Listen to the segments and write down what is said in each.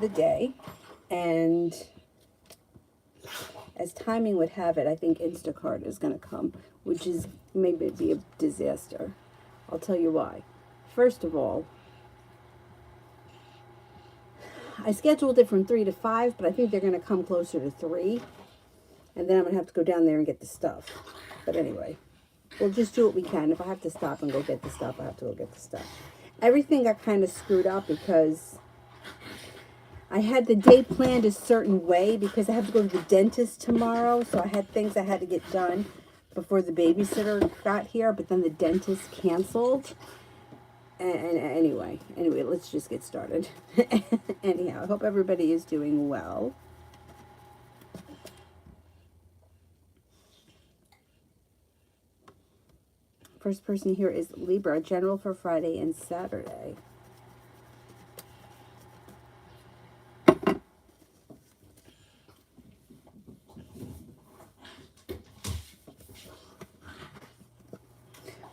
the day, and as timing would have it, I think Instacart is going to come, which is maybe be a disaster. I'll tell you why. First of all, I scheduled it from 3 to 5, but I think they're going to come closer to 3, and then I'm going to have to go down there and get the stuff. But anyway, we'll just do what we can. If I have to stop and go get the stuff, I have to go get the stuff. Everything got kind of screwed up because I had the day planned a certain way because I have to go to the dentist tomorrow. So I had things I had to get done before the babysitter got here, but then the dentist canceled. And anyway, let's just get started. Anyhow, I hope everybody is doing well. First person here is Libra, general for Friday and Saturday.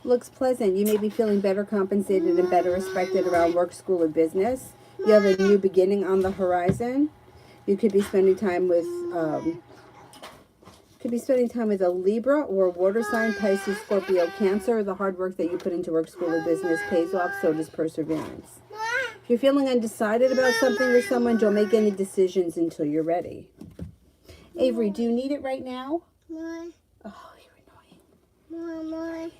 Looks pleasant. You may be feeling better compensated and better respected around work, school, or business. You have a new beginning on the horizon. You could be spending time with a Libra or a water sign, Pisces, Scorpio, Cancer. The hard work that you put into work, school, or business pays off, so does perseverance. If you're feeling undecided about something or someone, don't make any decisions until you're ready. Avery, do you need it right now? Oh, you're annoying.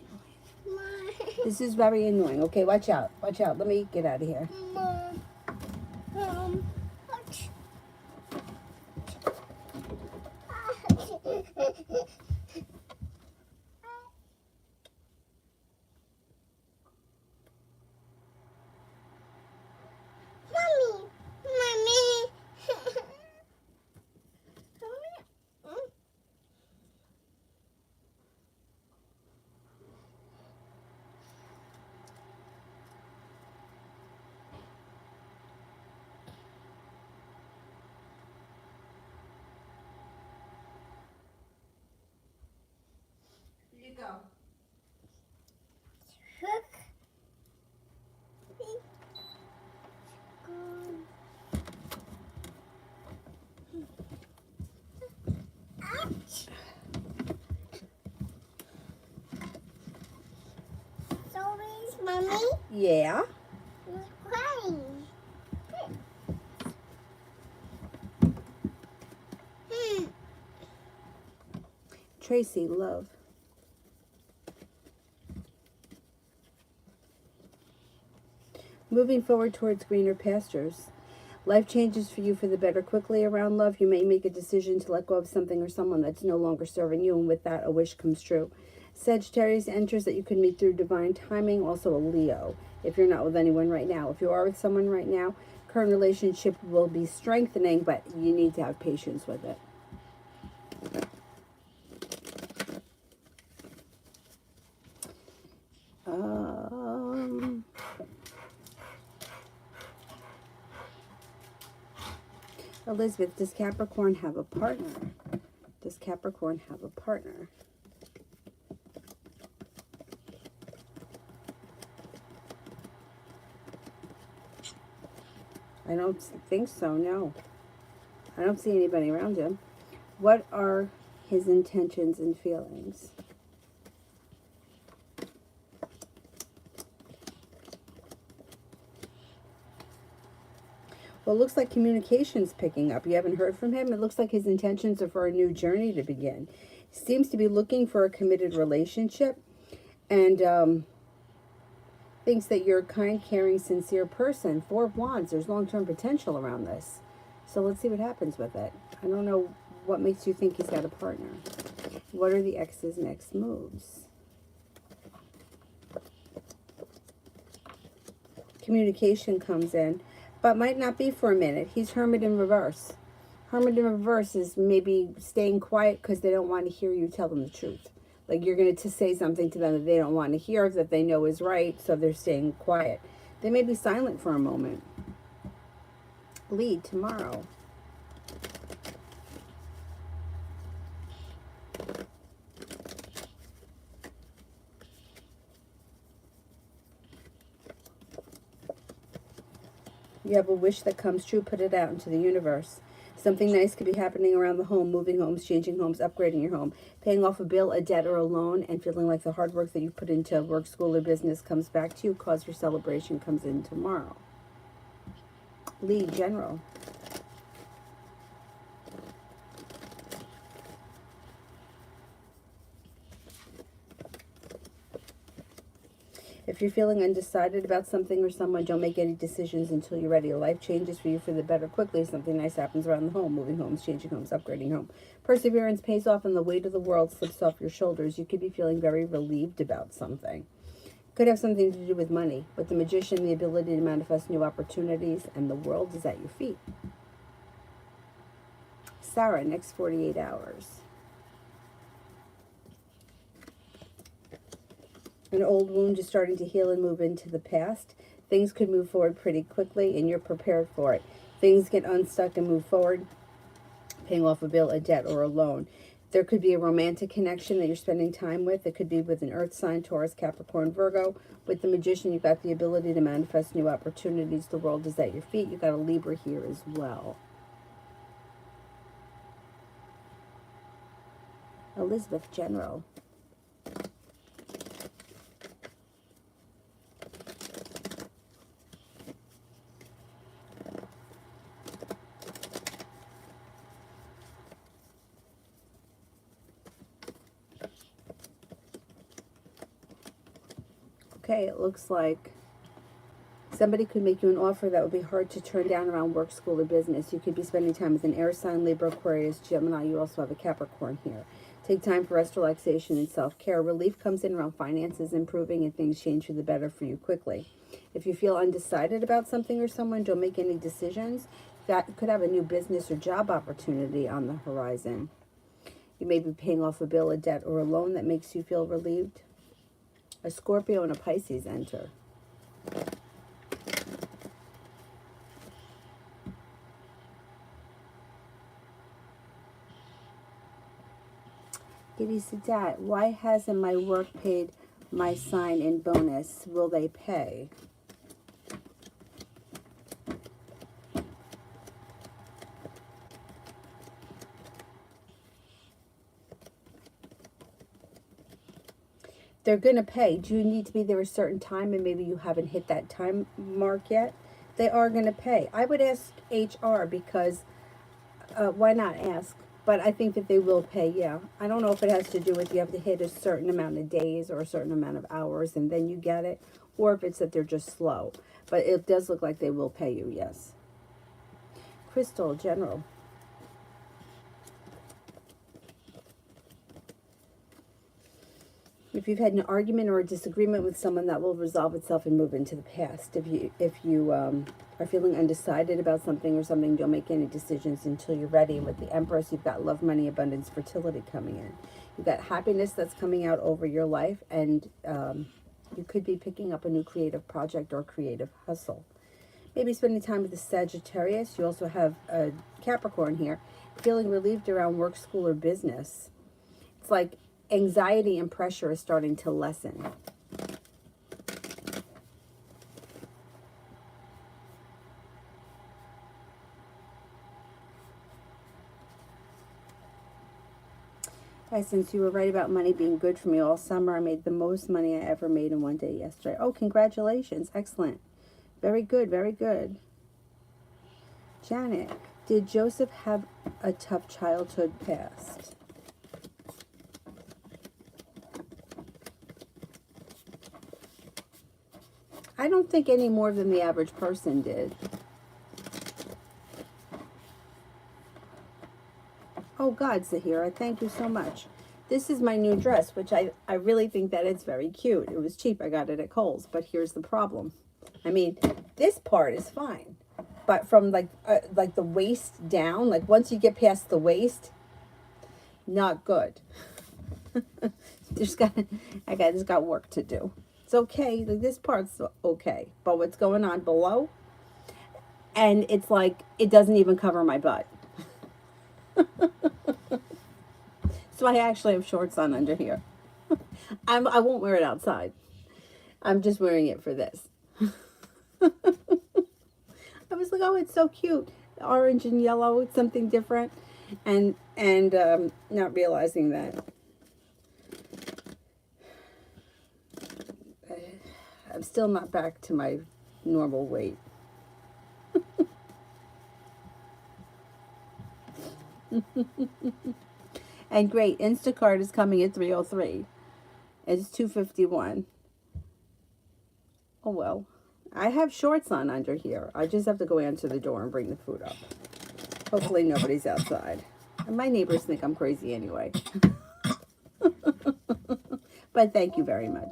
This is very annoying. Okay, watch out. Watch out. Let me get out of here. Go. Sorry, Mommy. Yeah. Who's crying? Tracy, love. Moving forward towards greener pastures. Life changes for you for the better quickly around love. You may make a decision to let go of something or someone that's no longer serving you, and with that, a wish comes true. Sagittarius enters that you can meet through divine timing. Also a Leo, if you're not with anyone right now. If you are with someone right now, current relationship will be strengthening, but you need to have patience with it. Elizabeth, does Capricorn have a partner? Does Capricorn have a partner? I don't think so, no. I don't see anybody around him. What are his intentions and feelings? Well, it looks like communication's picking up. You haven't heard from him? It looks like his intentions are for a new journey to begin. He seems to be looking for a committed relationship and thinks that you're a kind, caring, sincere person. 4 of Wands, there's long-term potential around this. So let's see what happens with it. I don't know what makes you think he's got a partner. What are the ex's next moves? Communication comes in, but might not be for a minute. He's Hermit in reverse. Hermit in reverse is maybe staying quiet because they don't want to hear you tell them the truth. Like you're going to say something to them that they don't want to hear, that they know is right, so they're staying quiet. They may be silent for a moment. Lead tomorrow. You have a wish that comes true, put it out into the universe. Something nice could be happening around the home, moving homes, changing homes, upgrading your home, paying off a bill, a debt, or a loan, and feeling like the hard work that you put into work, school, or business comes back to you, cause your celebration comes in tomorrow. Lee, general. If you're feeling undecided about something or someone, don't make any decisions until you're ready. Life changes for you for the better quickly. Something nice happens around the home, moving homes, changing homes, upgrading home. Perseverance pays off and the weight of the world slips off your shoulders. You could be feeling very relieved about something. Could have something to do with money. With the magician, the ability to manifest new opportunities, and the world is at your feet. Sarah, next 48 hours. An old wound is starting to heal and move into the past. Things could move forward pretty quickly, and you're prepared for it. Things get unstuck and move forward, paying off a bill, a debt, or a loan. There could be a romantic connection that you're spending time with. It could be with an earth sign, Taurus, Capricorn, Virgo. With the magician, you've got the ability to manifest new opportunities. The world is at your feet. You've got a Libra here as well. Elizabeth, general. Okay, it looks like somebody could make you an offer that would be hard to turn down around work, school, or business. You could be spending time with an air sign, Libra, Aquarius, Gemini. You also have a Capricorn here. Take time for rest, relaxation, and self-care. Relief comes in around finances improving and things change for the better for you quickly. If you feel undecided about something or someone, don't make any decisions. That could have a new business or job opportunity on the horizon. You may be paying off a bill, a debt, or a loan that makes you feel relieved. A Scorpio and a Pisces enter. Giddy Sadat, why hasn't my work paid my sign in bonus? Will they pay? They're going to pay. Do you need to be there a certain time and maybe you haven't hit that time mark yet? They are going to pay. I would ask HR because why not ask? But I think that they will pay, yeah. I don't know if it has to do with you have to hit a certain amount of days or a certain amount of hours and then you get it, or if it's that they're just slow. But it does look like they will pay you, yes. Crystal, general. If you've had an argument or a disagreement with someone, that will resolve itself and move into the past. If you are feeling undecided about something or something, don't make any decisions until you're ready. With the Empress, you've got love, money, abundance, fertility coming in. You've got happiness that's coming out over your life, and you could be picking up a new creative project or creative hustle. Maybe spending time with the Sagittarius. You also have a Capricorn here. Feeling relieved around work, school, or business. It's like anxiety and pressure is starting to lessen. Since you were right about money being good for me all summer, I made the most money I ever made in one day yesterday. Oh, congratulations. Excellent. Very good, very good. Janet, did Joseph have a tough childhood past? I don't think any more than the average person did. Oh God, Zahira, thank you so much. This is my new dress, which I really think that it's very cute. It was cheap. I got it at Kohl's, but here's the problem. I mean, this part is fine, but from like the waist down, like once you get past the waist, not good. I just got work to do. It's okay. Like this part's okay, but what's going on below, and it's like it doesn't even cover my butt. So I actually have shorts on under here. I won't wear it outside. I'm just wearing it for this. I'm was like, oh, it's so cute. Orange and yellow, it's something different. And not realizing that I'm still not back to my normal weight. And great, Instacart is coming at 3:03. It's 2:51. Oh well. I have shorts on under here. I just have to go answer the door and bring the food up. Hopefully nobody's outside. And my neighbors think I'm crazy anyway. But thank you very much.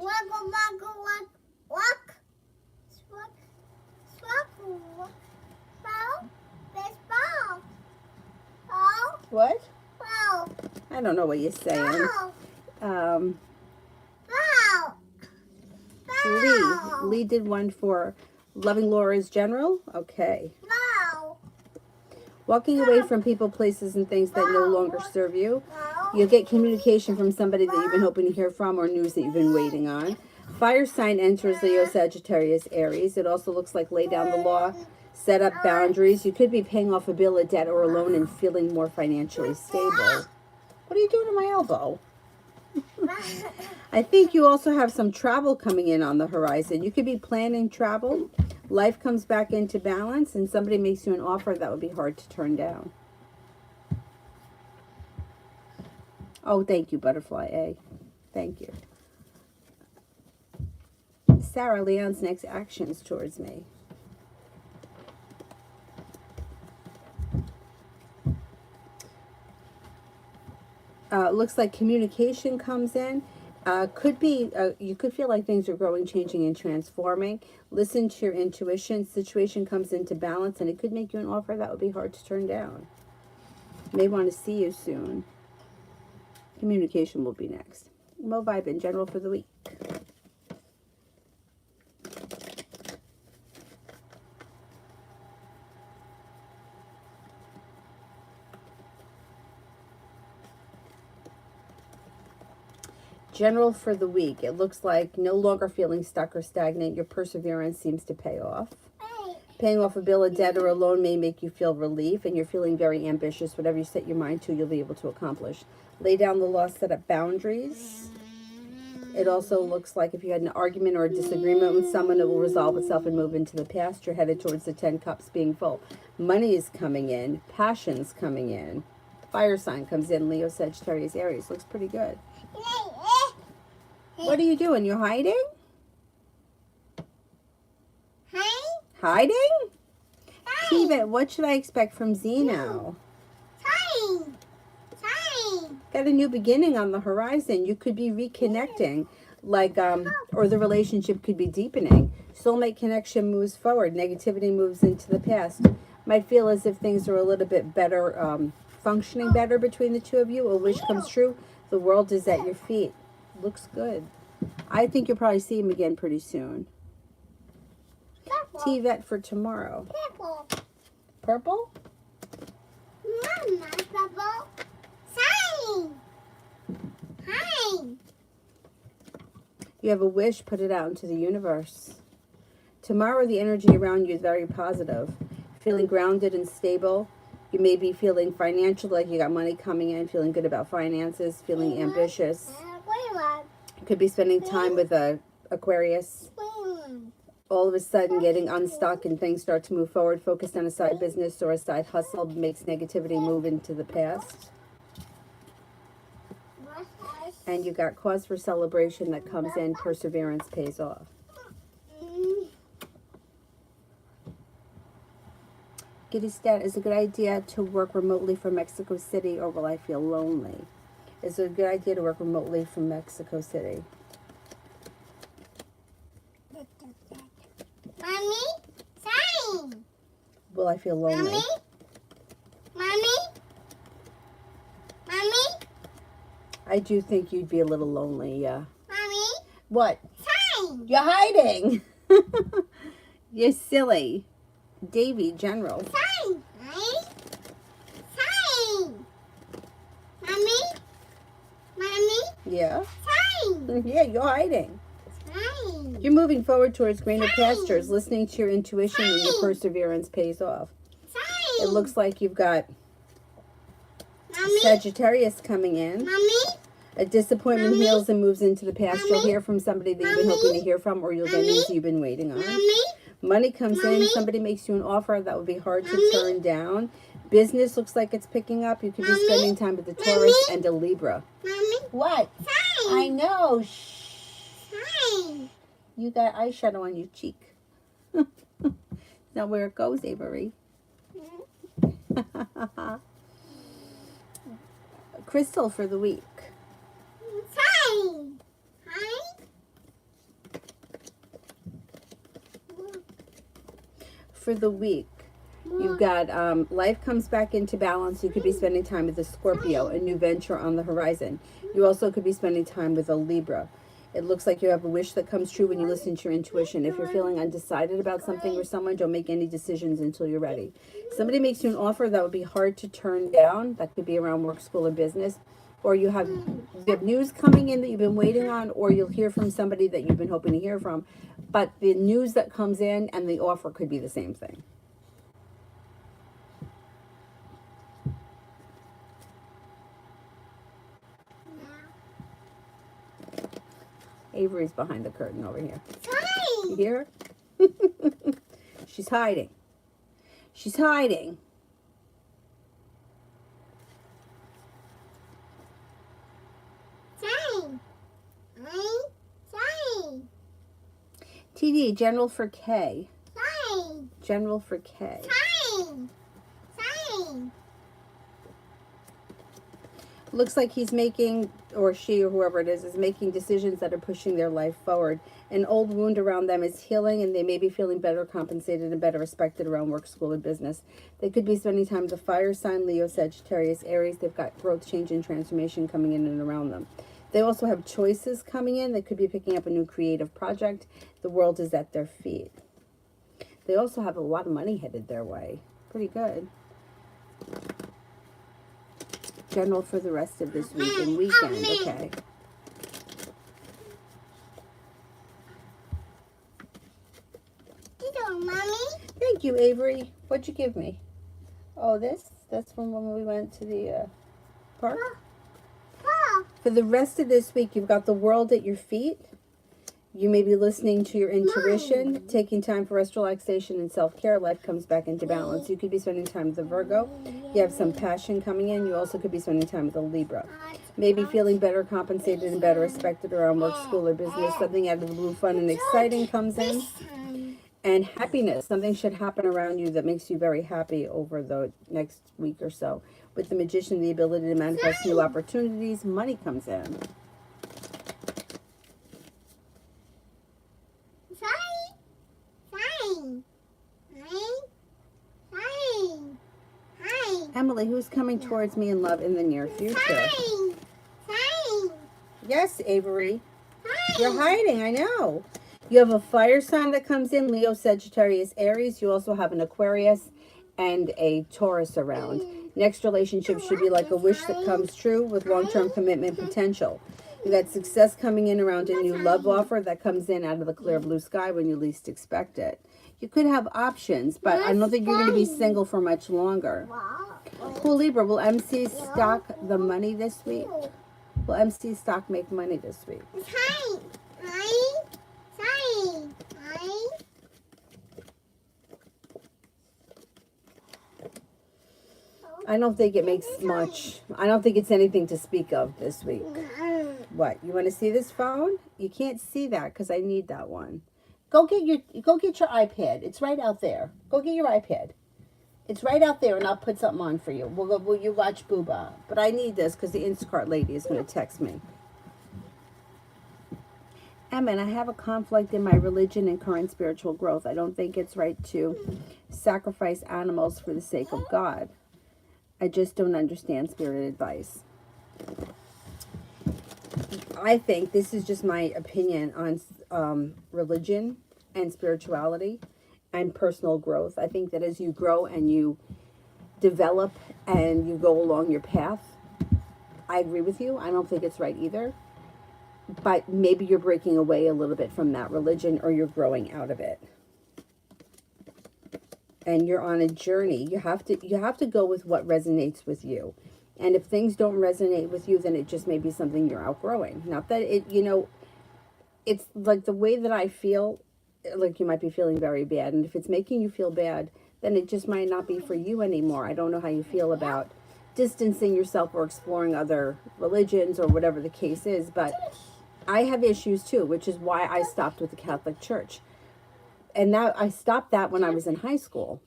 What? I don't know what you're saying. Lee did one for Loving Laura's General. Okay. Walking away from people, places, and things that no longer serve you. You'll get communication from somebody that you've been hoping to hear from or news that you've been waiting on. Fire sign enters Leo, Sagittarius, Aries. It also looks like lay down the law, set up boundaries. You could be paying off a bill, a debt, or a loan and feeling more financially stable. What are you doing to my elbow? I think you also have some travel coming in on the horizon. You could be planning travel. Life comes back into balance and somebody makes you an offer that would be hard to turn down. Oh, thank you, Butterfly A. Thank you. Sarah, Leon's next actions towards me. Looks like communication comes in. Could be, you could feel like things are growing, changing, and transforming. Listen to your intuition. Situation comes into balance, and it could make you an offer that would be hard to turn down. May want to see you soon. Communication will be next. Mo Vibe in general for the week. General for the week. It looks like no longer feeling stuck or stagnant. Your perseverance seems to pay off. Paying off a bill, a debt, or a loan may make you feel relief, and you're feeling very ambitious. Whatever you set your mind to, you'll be able to accomplish. Lay down the law, set up boundaries. It also looks like if you had an argument or a disagreement with someone, it will resolve itself and move into the past. You're headed towards the 10 cups being full. Money is coming in. Passion's coming in. Fire sign comes in. Leo, Sagittarius, Aries. Looks pretty good. What are you doing? You're hiding? Hiding? Steven, what should I expect from Zeno? Got a new beginning on the horizon. You could be reconnecting, like, or the relationship could be deepening. Soulmate connection moves forward. Negativity moves into the past. Might feel as if things are a little bit better, functioning better between the two of you. A wish comes true. The world is at your feet. Looks good. I think you'll probably see him again pretty soon. T-Vet for tomorrow. Purple? Mama, purple. Sign. You have a wish, put it out into the universe. Tomorrow, the energy around you is very positive. Feeling grounded and stable. You may be feeling financial, like you got money coming in, feeling good about finances, feeling ambitious. You could be spending time with a Aquarius. All of a sudden getting unstuck and things start to move forward. Focused on a side business or a side hustle makes negativity move into the past. And you got cause for celebration that comes in. Perseverance pays off. Giddy Stat, is it a good idea to work remotely from Mexico City, or will I feel lonely? Is it a good idea to work remotely from Mexico City? Mommy, sign. Will I feel lonely? Mommy. I do think you'd be a little lonely, yeah. Mommy, What? sign. You're hiding. You're silly. Davy, General. Sign. Mommy. Yeah? Sign. Yeah, you're hiding. Sign. You're moving forward towards greener pastures, listening to your intuition, and your perseverance pays off. It looks like you've got Sagittarius coming in. Mommy? A disappointment heals and moves into the past. You'll hear from somebody that you've been hoping to hear from, or you'll get news you've been waiting on. Money comes in. Somebody makes you an offer that would be hard to turn down. Business looks like it's picking up. You could be spending time with a Taurus and a Libra. Mommy? What? Sign. I know. Shh. Sign. You got eyeshadow on your cheek. Not where it goes, Avery. Crystal for the week. Sign. Hi. For the week, you've got life comes back into balance. You could be spending time with a Scorpio, a new venture on the horizon. You also could be spending time with a Libra. It looks like you have a wish that comes true when you listen to your intuition. If you're feeling undecided about something or someone, don't make any decisions until you're ready. Somebody makes you an offer that would be hard to turn down. That could be around work, school, or business. Or you have news coming in that you've been waiting on, or you'll hear from somebody that you've been hoping to hear from. But the news that comes in and the offer could be the same thing. Avery's behind the curtain over here. Sign. You hear her? She's hiding. She's hiding. Sign. Sign. TD, General for K. Sign. General for K. Sign. Sign. Looks like he's making, or she, or whoever it is making decisions that are pushing their life forward. An old wound around them is healing, and they may be feeling better compensated and better respected around work, school, and business. They could be spending time with the fire sign, Leo, Sagittarius, Aries. They've got growth, change, and transformation coming in and around them. They also have choices coming in. They could be picking up a new creative project. The world is at their feet. They also have a lot of money headed their way. Pretty good. General for the rest of this week and weekend, okay? Mommy? Thank you, Avery. What'd you give me? Oh, this? That's from when we went to the park? For the rest of this week, you've got the world at your feet. You may be listening to your intuition, taking time for rest, relaxation, and self-care. Life comes back into balance. You could be spending time with a Virgo. You have some passion coming in. You also could be spending time with a Libra. Maybe feeling better compensated and better respected around work, school, or business. Something out of the blue, fun and exciting comes in. And happiness. Something should happen around you that makes you very happy over the next week or so. With the Magician, the ability to manifest new opportunities. Money comes in. Emily, who's coming towards me in love in the near future? Yes, Avery. You're hiding, I know. You have a fire sign that comes in, Leo, Sagittarius, Aries. You also have an Aquarius and a Taurus around. Next relationship should be like a wish that comes true with long-term commitment potential. You got success coming in around a new love offer that comes in out of the clear blue sky when you least expect it. You could have options, but I don't think you're going to be single for much longer. Cool, Libra, will MC stock the money this week? Will MC stock make money this week? I don't think it makes much. I don't think it's anything to speak of this week. What? You want to see this phone? You can't see that because I need that one. Go get your iPad. It's right out there. Go get your iPad. It's right out there, and I'll put something on for you. Will you watch Booba? But I need this because the Instacart lady is going to text me. Emma, I have a conflict in my religion and current spiritual growth. I don't think it's right to sacrifice animals for the sake of God. I just don't understand spirit advice. I think this is just my opinion on religion and spirituality and personal growth. I think that as you grow and you develop and you go along your path, I agree with you. I don't think it's right either. but maybe you're breaking away a little bit from that religion, or you're growing out of it. And you're on a journey. You have to go with what resonates with you. And if things don't resonate with you, then it just may be something you're outgrowing. Not that it, it's like the way that I feel, like you might be feeling very bad. And if it's making you feel bad, then it just might not be for you anymore. I don't know how you feel about distancing yourself or exploring other religions or whatever the case is. But I have issues too, which is why I stopped with the Catholic Church. And now I stopped that when I was in high school.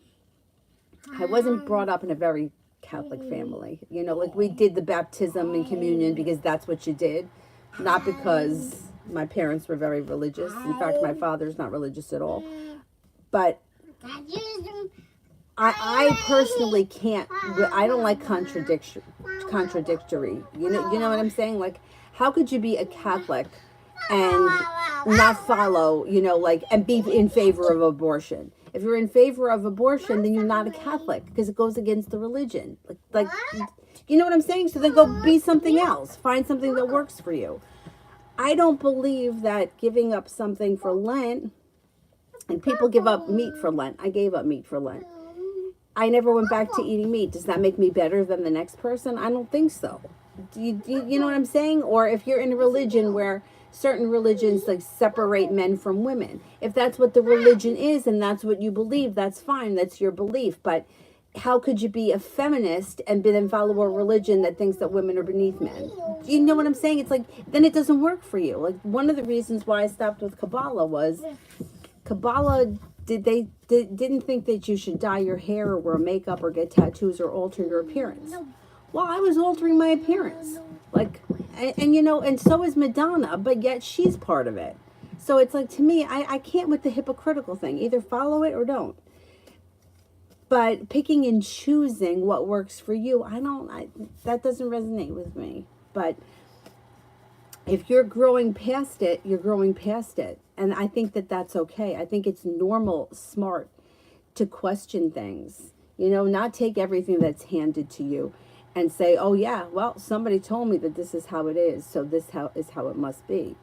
I wasn't brought up in a very Catholic family. Like we did the baptism and communion because that's what you did. Not because my parents were very religious. In fact, my father's not religious at all. But I personally can't, I don't like contradictory. You know what I'm saying? Like, how could you be a Catholic and not follow, and be in favor of abortion? If you're in favor of abortion, then you're not a Catholic because it goes against the religion. Like, you know what I'm saying? So then go be something else. Find something that works for you. I don't believe that giving up something for Lent, and people give up meat for Lent. I gave up meat for Lent. I never went back to eating meat. Does that make me better than the next person? I don't think so. Do you know what I'm saying? Or if you're in a religion where certain religions like separate men from women, if that's what the religion is and that's what you believe, that's fine. That's your belief. But how could you be a feminist and then follow a religion that thinks that women are beneath men? Do you know what I'm saying? It's like, then it doesn't work for you. Like, one of the reasons why I stopped with Kabbalah was Kabbalah didn't think that you should dye your hair or wear makeup or get tattoos or alter your appearance. Well, I was altering my appearance. Like, and so is Madonna, but yet she's part of it. So it's like, to me, I can't with the hypocritical thing. Either follow it or don't. But picking and choosing what works for you, that doesn't resonate with me. But if you're growing past it, you're growing past it. And I think that that's okay. I think it's normal, smart to question things. Not take everything that's handed to you and say, oh yeah, well, somebody told me that this is how it is, so this is how it must be.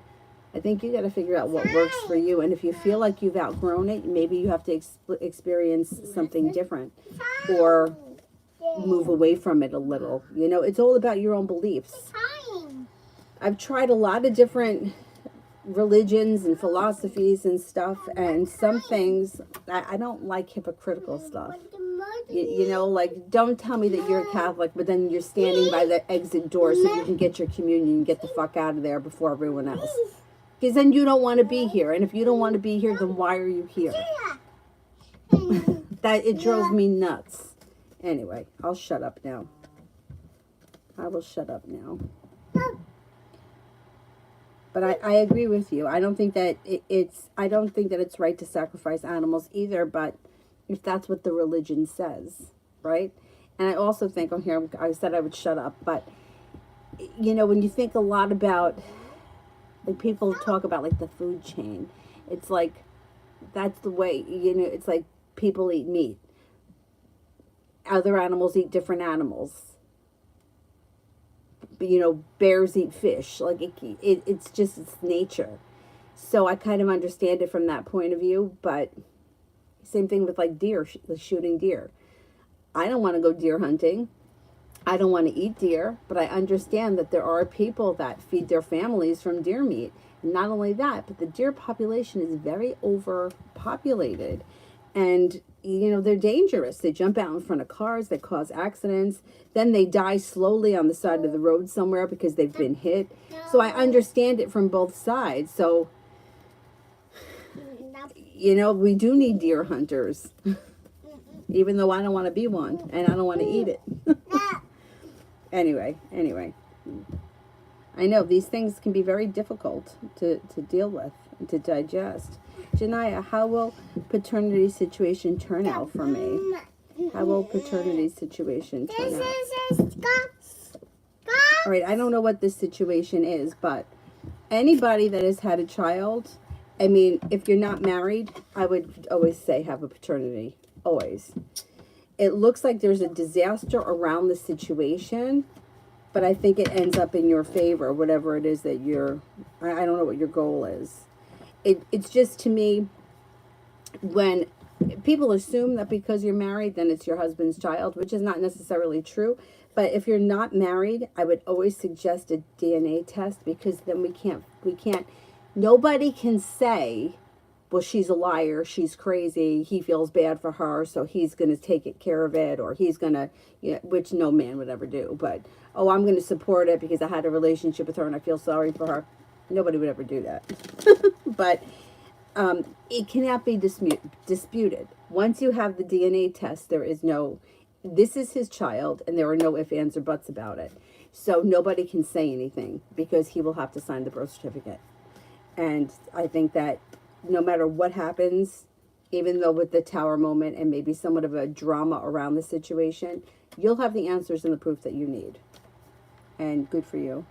I think you got to figure out what works for you. And if you feel like you've outgrown it, maybe you have to experience something different or move away from it a little. It's all about your own beliefs. I've tried a lot of different religions and philosophies and stuff, and some things, I don't like hypocritical stuff. Like, don't tell me that you're a Catholic, but then you're standing by the exit door so you can get your communion and get the fuck out of there before everyone else. Because then you don't want to be here. And if you don't want to be here, then why are you here? It drove me nuts. Anyway, I'll shut up now. I will shut up now. But I agree with you. I don't think that it's right to sacrifice animals either, but if that's what the religion says, right? And I also think, I said I would shut up, but when you think a lot about, like, people talk about like the food chain, it's like, that's the way, it's like people eat meat. Other animals eat different animals. Bears eat fish. Like, it's just, it's nature. So I kind of understand it from that point of view, but same thing with like deer, shooting deer. I don't want to go deer hunting. I don't want to eat deer, but I understand that there are people that feed their families from deer meat. And not only that, but the deer population is very overpopulated. And, they're dangerous. They jump out in front of cars. They cause accidents. Then they die slowly on the side of the road somewhere because they've been hit. So I understand it from both sides. So, we do need deer hunters. Even though I don't want to be one. And I don't want to eat it. Anyway. I know these things can be very difficult to deal with and to digest. Janaya, how will paternity situation turn out for me? How will paternity situation turn out? All right, I don't know what this situation is, but anybody that has had a child, I mean, if you're not married, I would always say have a paternity. Always. It looks like there's a disaster around the situation, but I think it ends up in your favor, whatever it is that I don't know what your goal is. It's just, to me, when people assume that because you're married, then it's your husband's child, which is not necessarily true. But if you're not married, I would always suggest a DNA test, because then we can't, nobody can say, well, she's a liar, she's crazy, he feels bad for her, so he's going to take care of it, or he's going to, which no man would ever do. But, oh, I'm going to support it because I had a relationship with her and I feel sorry for her. Nobody would ever do that. But it cannot be disputed. Once you have the DNA test, there is no, this is his child, and there are no ifs, ands, or buts about it. So nobody can say anything, because he will have to sign the birth certificate. And I think that no matter what happens, even though with the tower moment and maybe somewhat of a drama around the situation, you'll have the answers and the proof that you need. And good for you.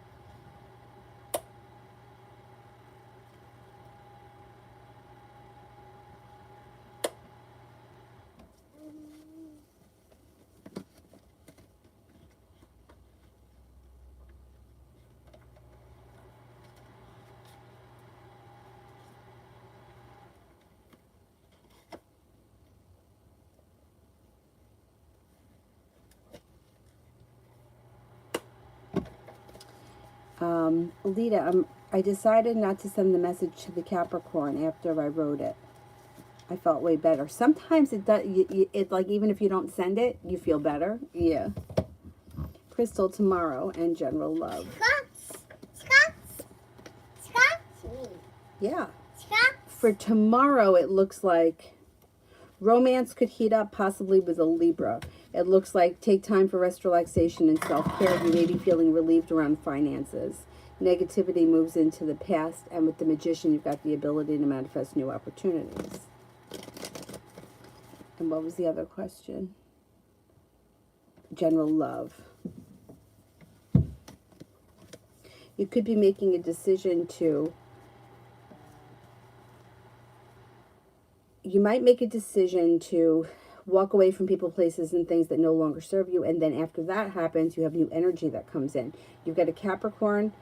Alita, I decided not to send the message to the Capricorn after I wrote it. I felt way better. Sometimes it does. It like, even if you don't send it, you feel better. Yeah. Crystal, tomorrow and general love. Scots. Yeah. Scots. For tomorrow, it looks like romance could heat up, possibly with a Libra. It looks like take time for rest, relaxation, and self-care. You may be feeling relieved around finances. Negativity moves into the past, and with the Magician, you've got the ability to manifest new opportunities. And what was the other question? General love. You could be making a decision to, you might make a decision to walk away from people, places, and things that no longer serve you. And then after that happens, you have new energy that comes in. You've got a Capricorn,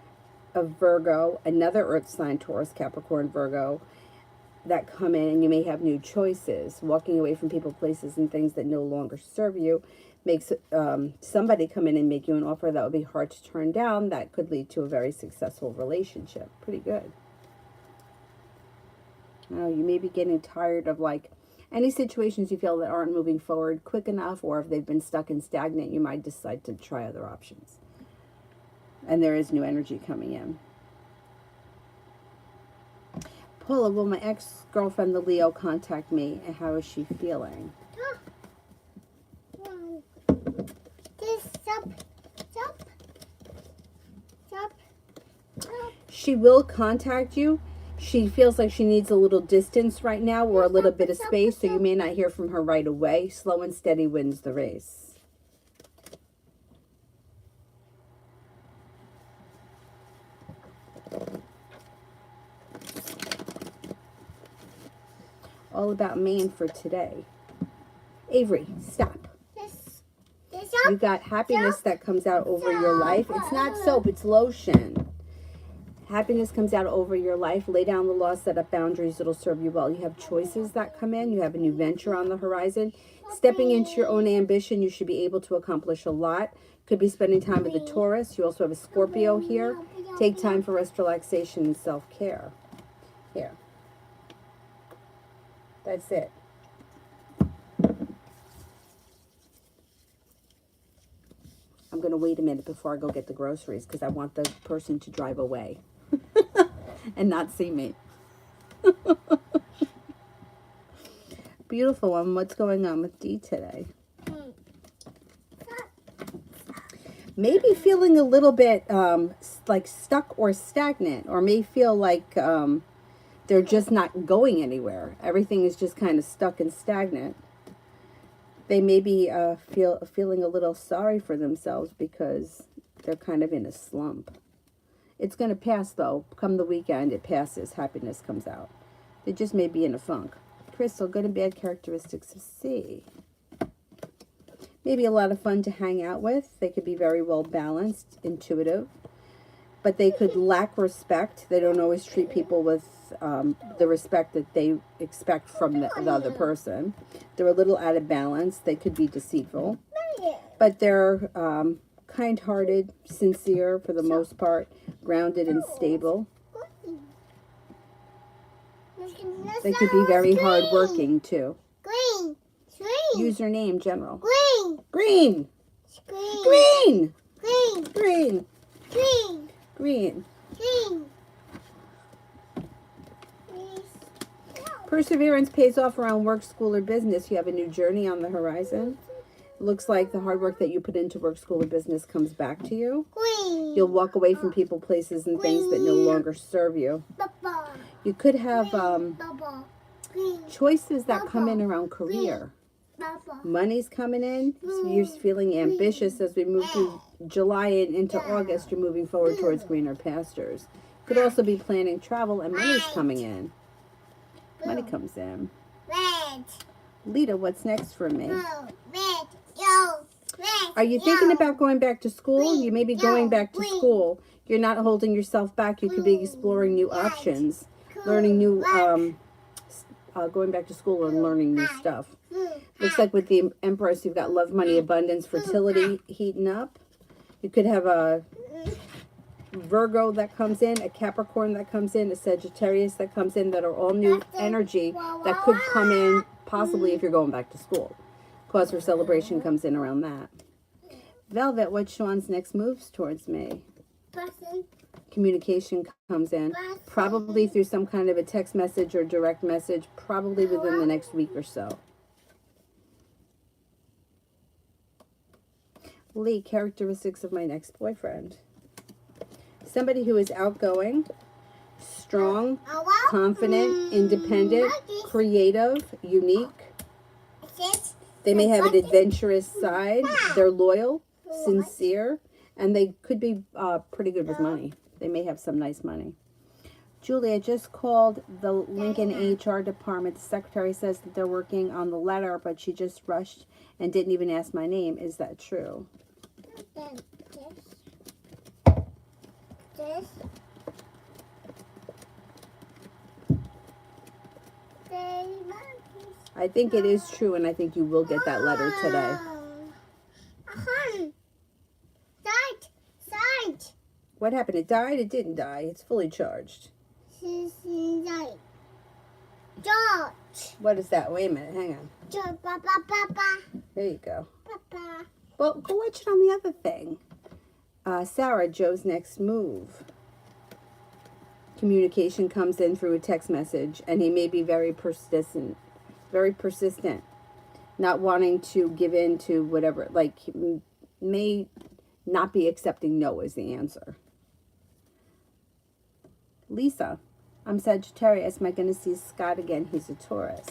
a Virgo, another Earth sign, Taurus, Capricorn, Virgo, that come in, and you may have new choices. Walking away from people, places, and things that no longer serve you makes somebody come in and make you an offer that would be hard to turn down. That could lead to a very successful relationship. Pretty good. Oh, you may be getting tired of like any situations you feel that aren't moving forward quick enough, or if they've been stuck and stagnant, you might decide to try other options. And there is new energy coming in. Paula, will my ex-girlfriend, the Leo, contact me, and how is she feeling? She will contact you. She feels like she needs a little distance right now, or a little bit of space, so you may not hear from her right away. Slow and steady wins the race. All about Maine for today. Avery, stop. You got happiness that comes out over your life. It's not soap, it's lotion. Happiness comes out over your life. Lay down the law, set up boundaries. It'll serve you well. You have choices that come in. You have a new venture on the horizon. Stepping into your own ambition, you should be able to accomplish a lot. Could be spending time with a Taurus. You also have a Scorpio here. Take time for rest, relaxation, and self-care. Here. That's it. I'm going to wait a minute before I go get the groceries, because I want the person to drive away and not see me. Beautiful one. What's going on with Dee today? Maybe feeling a little bit like stuck or stagnant, or may feel like they're just not going anywhere. Everything is just kind of stuck and stagnant. They may be feeling a little sorry for themselves because they're kind of in a slump. It's going to pass, though. Come the weekend, it passes. Happiness comes out. They just may be in a funk. Crystal, good and bad characteristics of C. maybe a lot of fun to hang out with. They could be very well balanced, intuitive, but they could lack respect. They don't always treat people with the respect that they expect from the other person. They're a little out of balance. They could be deceitful, but they're kind-hearted, sincere for the most part, grounded and stable. They could be very hardworking too. Green. Green. Use your name, General. Green. Green. Green. Green. Green. Green. Green. Green. Green. Perseverance pays off around work, school, or business. You have a new journey on the horizon. Looks like the hard work that you put into work, school, or business comes back to you. Green. You'll walk away from people, places, and things that no longer serve you. Papa. You could have Papa. Green. choices that come in around career. Papa. Money's coming in. So you're feeling ambitious as we move through July and into August. You're moving forward towards greener pastures. Could also be planning travel, and money's coming in. Money comes in. Red. Lita, what's next for me? Blue. Red. Yellow. Red. Are you thinking about going back to school? You may be going back to school. You're not holding yourself back. You could be exploring new options, learning new, going back to school and learning new stuff. Looks like with the Empress, you've got love, money, abundance, fertility heating up. You could have a Virgo that comes in, a Capricorn that comes in, a Sagittarius that comes in, that are all new energy that could come in possibly if you're going back to school. Cause for celebration comes in around that. Velvet, what's Sean's next moves towards me? Person. Communication comes in, probably through some kind of a text message or direct message, probably within the next week or so. Lee, characteristics of my next boyfriend. Somebody who is outgoing, strong, confident, independent, creative, unique. They may have an adventurous side. They're loyal, sincere, and they could be pretty good with money. They may have some nice money. Julie, I just called the Lincoln HR department. The secretary says that they're working on the letter, but she just rushed and didn't even ask my name. Is that true? This. I think it is true, and I think you will get that letter today. Died. What happened? It died? It didn't die. It's fully charged. Died. What is that? Wait a minute. Hang on. Papa. There you go. Papa. Well, go watch it on the other thing. Sarah, Joe's next move. Communication comes in through a text message, and he may be very persistent, not wanting to give in to whatever, like, he may not be accepting no as the answer. Lisa, I'm Sagittarius. Am I going to see Scott again? He's a Taurus.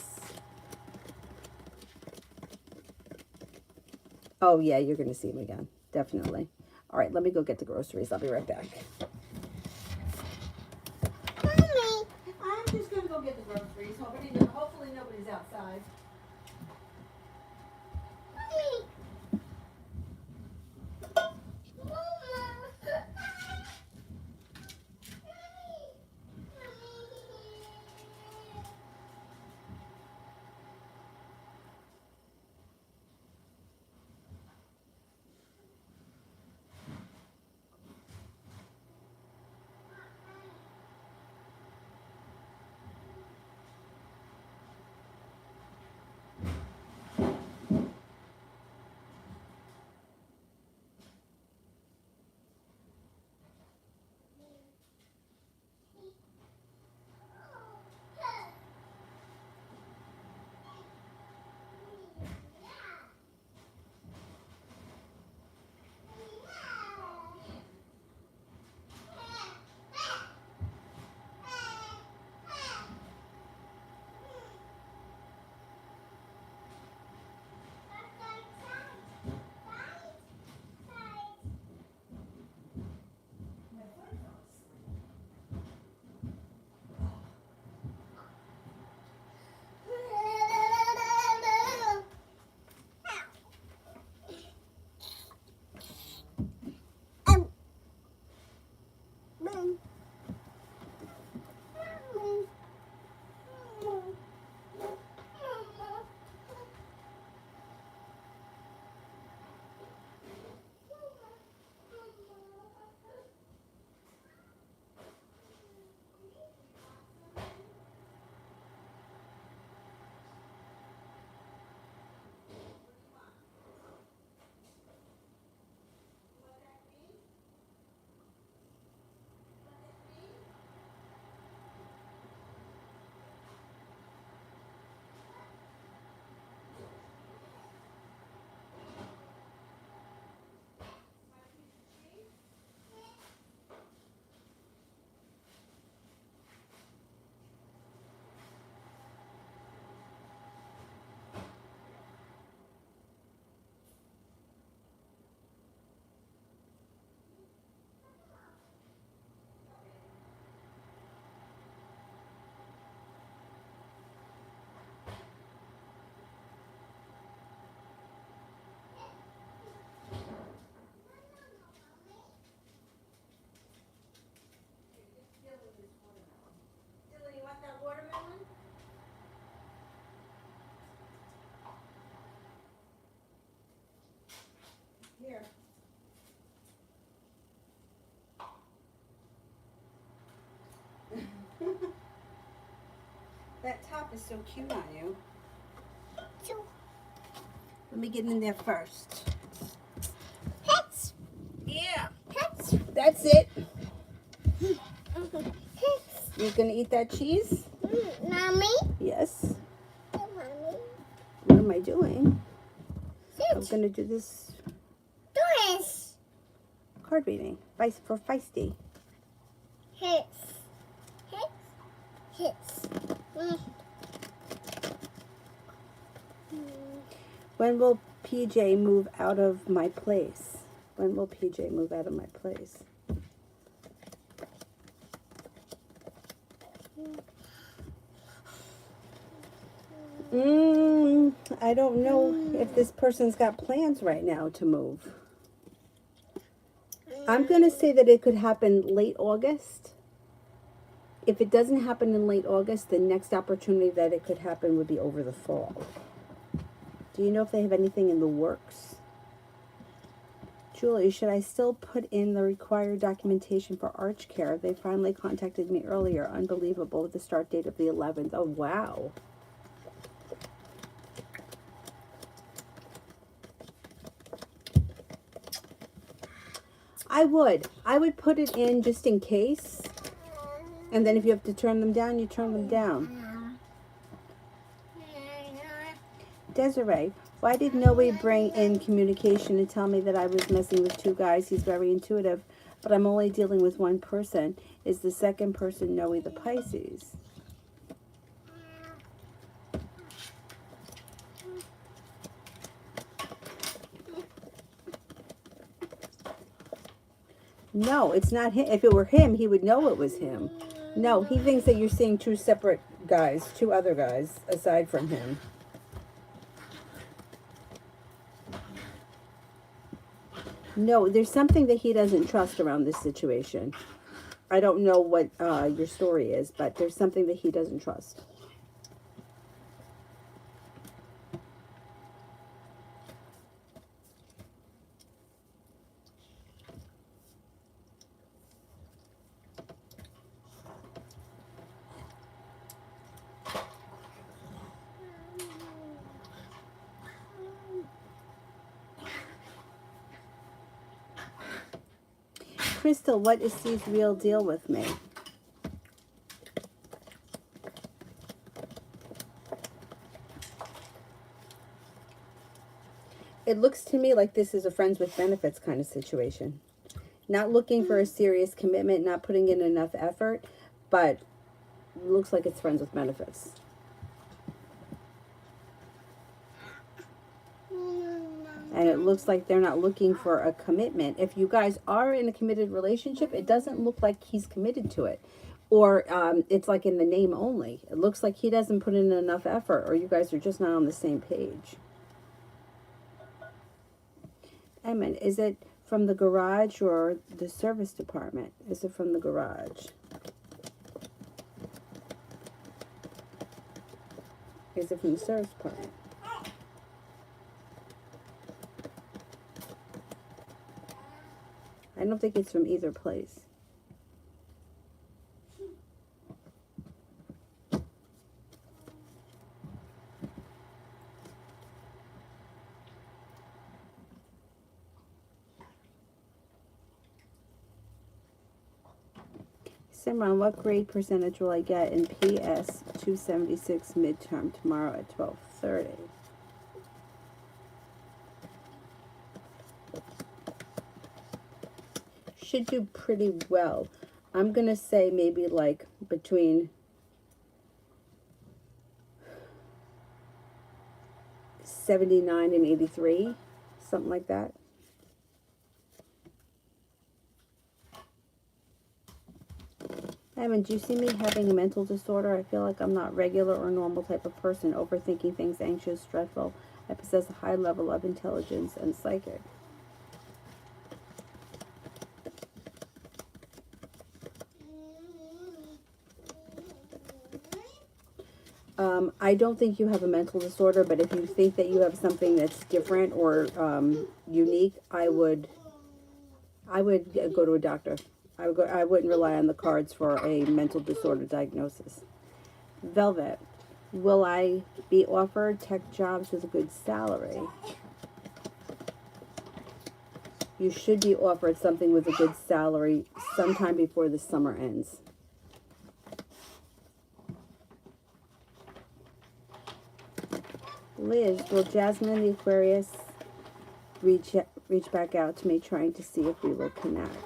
Oh, yeah, you're going to see him again. Definitely. All right, let me go get the groceries. I'll be right back. Mommy. I'm just going to go get the groceries. Hopefully nobody's outside. Mommy. is so cute on you. Two. Let me get in there first. Pets. Yeah, Pets. that's it. Pets. You're gonna eat that cheese? Mommy. Yes. Mommy. What am I doing? I'm Sit. gonna do this Doris. card reading. For Feisty. Hits. Hits. Hits. When will PJ move out of my place? When will PJ move out of my place? I don't know if this person's got plans right now to move. I'm going to say that it could happen late August. If it doesn't happen in late August, the next opportunity that it could happen would be over the fall. Do you know if they have anything in the works? Julie, should I still put in the required documentation for Arch Care? They finally contacted me earlier. Unbelievable, with the start date of the 11th. Oh, wow. I would put it in just in case. And then if you have to turn them down, you turn them down. Desiree, why did Noe bring in communication and tell me that I was messing with two guys? He's very intuitive, but I'm only dealing with one person. Is the second person Noe the Pisces? No, it's not him. If it were him, he would know it was him. No, he thinks that you're seeing two separate guys, two other guys aside from him. No, there's something that he doesn't trust around this situation. I don't know what your story is, but there's something that he doesn't trust. Crystal, what is Steve's real deal with me? It looks to me like this is a friends with benefits kind of situation. Not looking for a serious commitment, not putting in enough effort, but it looks like it's friends with benefits. And it looks like they're not looking for a commitment. If you guys are in a committed relationship, it doesn't look like he's committed to it. Or it's like in the name only. It looks like he doesn't put in enough effort, or you guys are just not on the same page. Emin, is it from the garage or the service department? Is it from the garage? Is it from the service department? I don't think it's from either place. Simran, what grade percentage will I get in PS 276 midterm tomorrow at 12:30? Should do pretty well. I'm going to say maybe like between 79 and 83, something like that. Evan, do you see me having a mental disorder? I feel like I'm not regular or normal type of person, overthinking things, anxious, stressful. I possess a high level of intelligence and psychic. I don't think you have a mental disorder, but if you think that you have something that's different or unique, I would go to a doctor. I wouldn't rely on the cards for a mental disorder diagnosis. Velvet, Will I be offered tech jobs with a good salary? You should be offered something with a good salary sometime before the summer ends. Liz, will Jasmine and the Aquarius reach back out to me, trying to see if we will connect?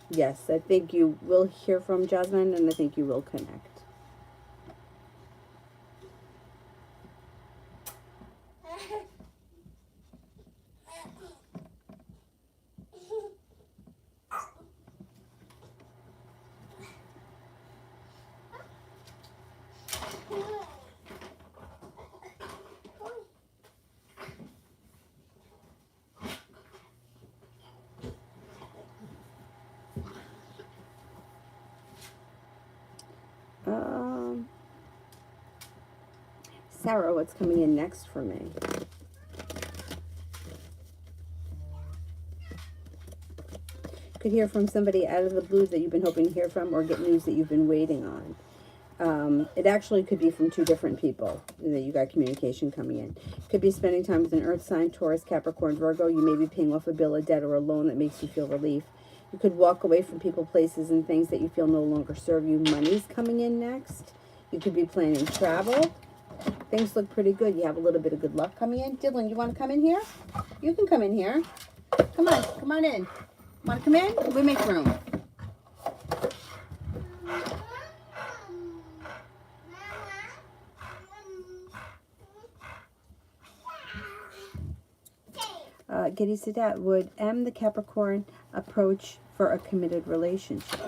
Yes, I think you will hear from Jasmine, and I think you will connect. Sarah, what's coming in next for me? Could hear from somebody out of the blue that you've been hoping to hear from, or get news that you've been waiting on. It actually could be from two different people that you got communication coming in. Could be spending time with an earth sign, Taurus, Capricorn, Virgo. You may be paying off a bill, a debt, or a loan that makes you feel relief. You could walk away from people, places, and things that you feel no longer serve you. Money's coming in next. You could be planning travel. Things look pretty good. You have a little bit of good luck coming in. Dylan, you want to come in here? You can come in here. Come on in. Want to come in? We make room. Giddy Sadat, would M, the Capricorn, approach for a committed relationship?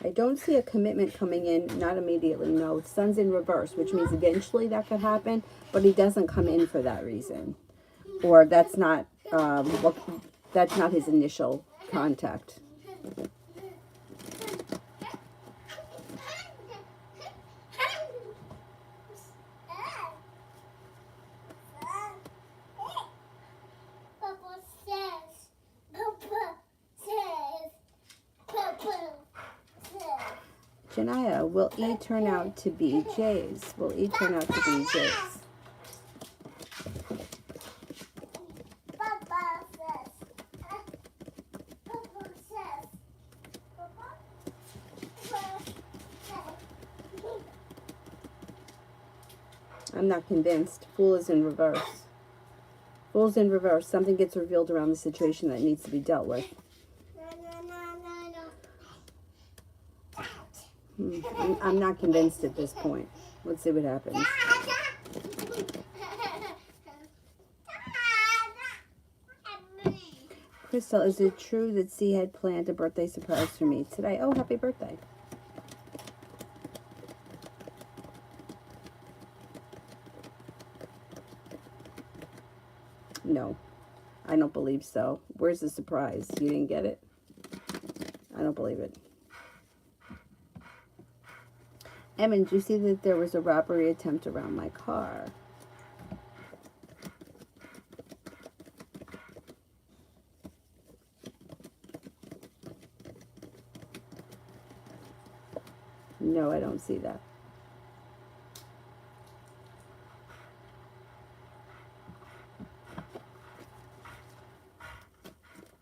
I don't see a commitment coming in, not immediately, no. Sun's in reverse, which means eventually that could happen, but he doesn't come in for that reason. Or that's not his initial contact. Janaya, will E turn out to be J's? Will E turn out to be J's? I'm not convinced. Fool is in reverse. Fool's in reverse. Something gets revealed around the situation that needs to be dealt with. I'm not convinced at this point. Let's see what happens. Crystal, is it true that C had planned a birthday surprise for me today? Oh, happy birthday. No, I don't believe so. Where's the surprise? You didn't get it? I don't believe it. Emin, did you see that there was a robbery attempt around my car? No, I don't see that.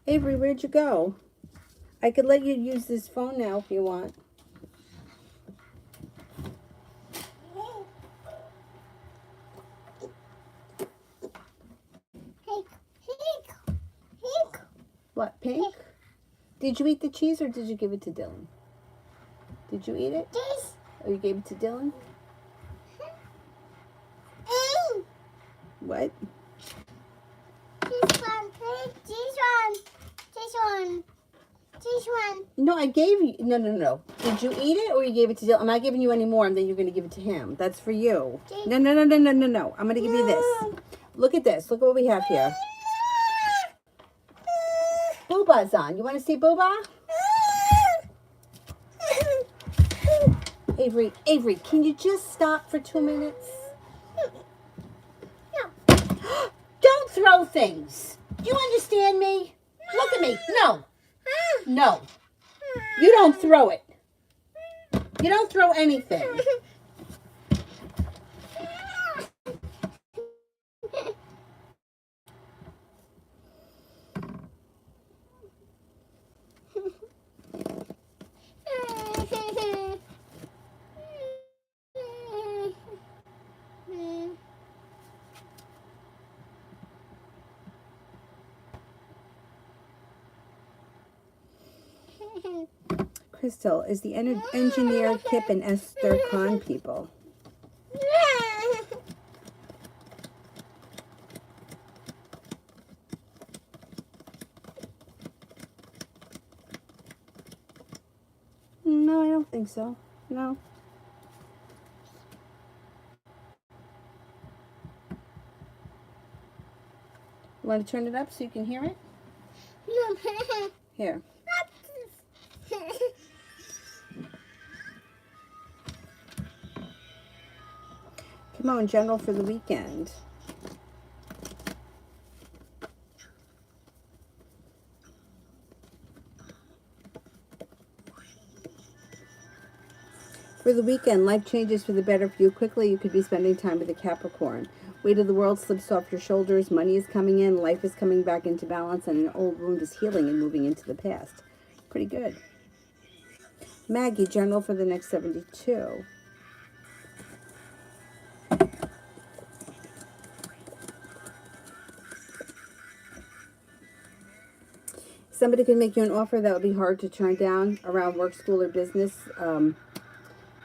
Avery, where'd you go? I could let you use this phone now if you want. What, pink? Did you eat the cheese or did you give it to Dylan? Did you eat it? Cheese. Or you gave it to Dylan? What? This one, please. This one. No, I gave you. No. Did you eat it or you gave it to Dylan? I'm not giving you any more and then you're going to give it to him. That's for you. No. I'm going to give you this. Look at this. Look what we have here. Booba's on. You want to see Booba? Avery, Avery, can you just stop for 2 minutes? No. Don't throw things. Do you understand me? Look at me. No. No. You don't throw it. You don't throw anything. Crystal, is the engineer Kip and Esther con people? No, I don't think so. No. You want to turn it up so you can hear it? Here. Come on, general for the weekend. For the weekend, life changes for the better for you quickly. You could be spending time with a Capricorn. Weight of the world slips off your shoulders. Money is coming in. Life is coming back into balance. And an old wound is healing and moving into the past. Pretty good. Maggie, general for the next 72. Somebody can make you an offer that would be hard to turn down around work, school, or business.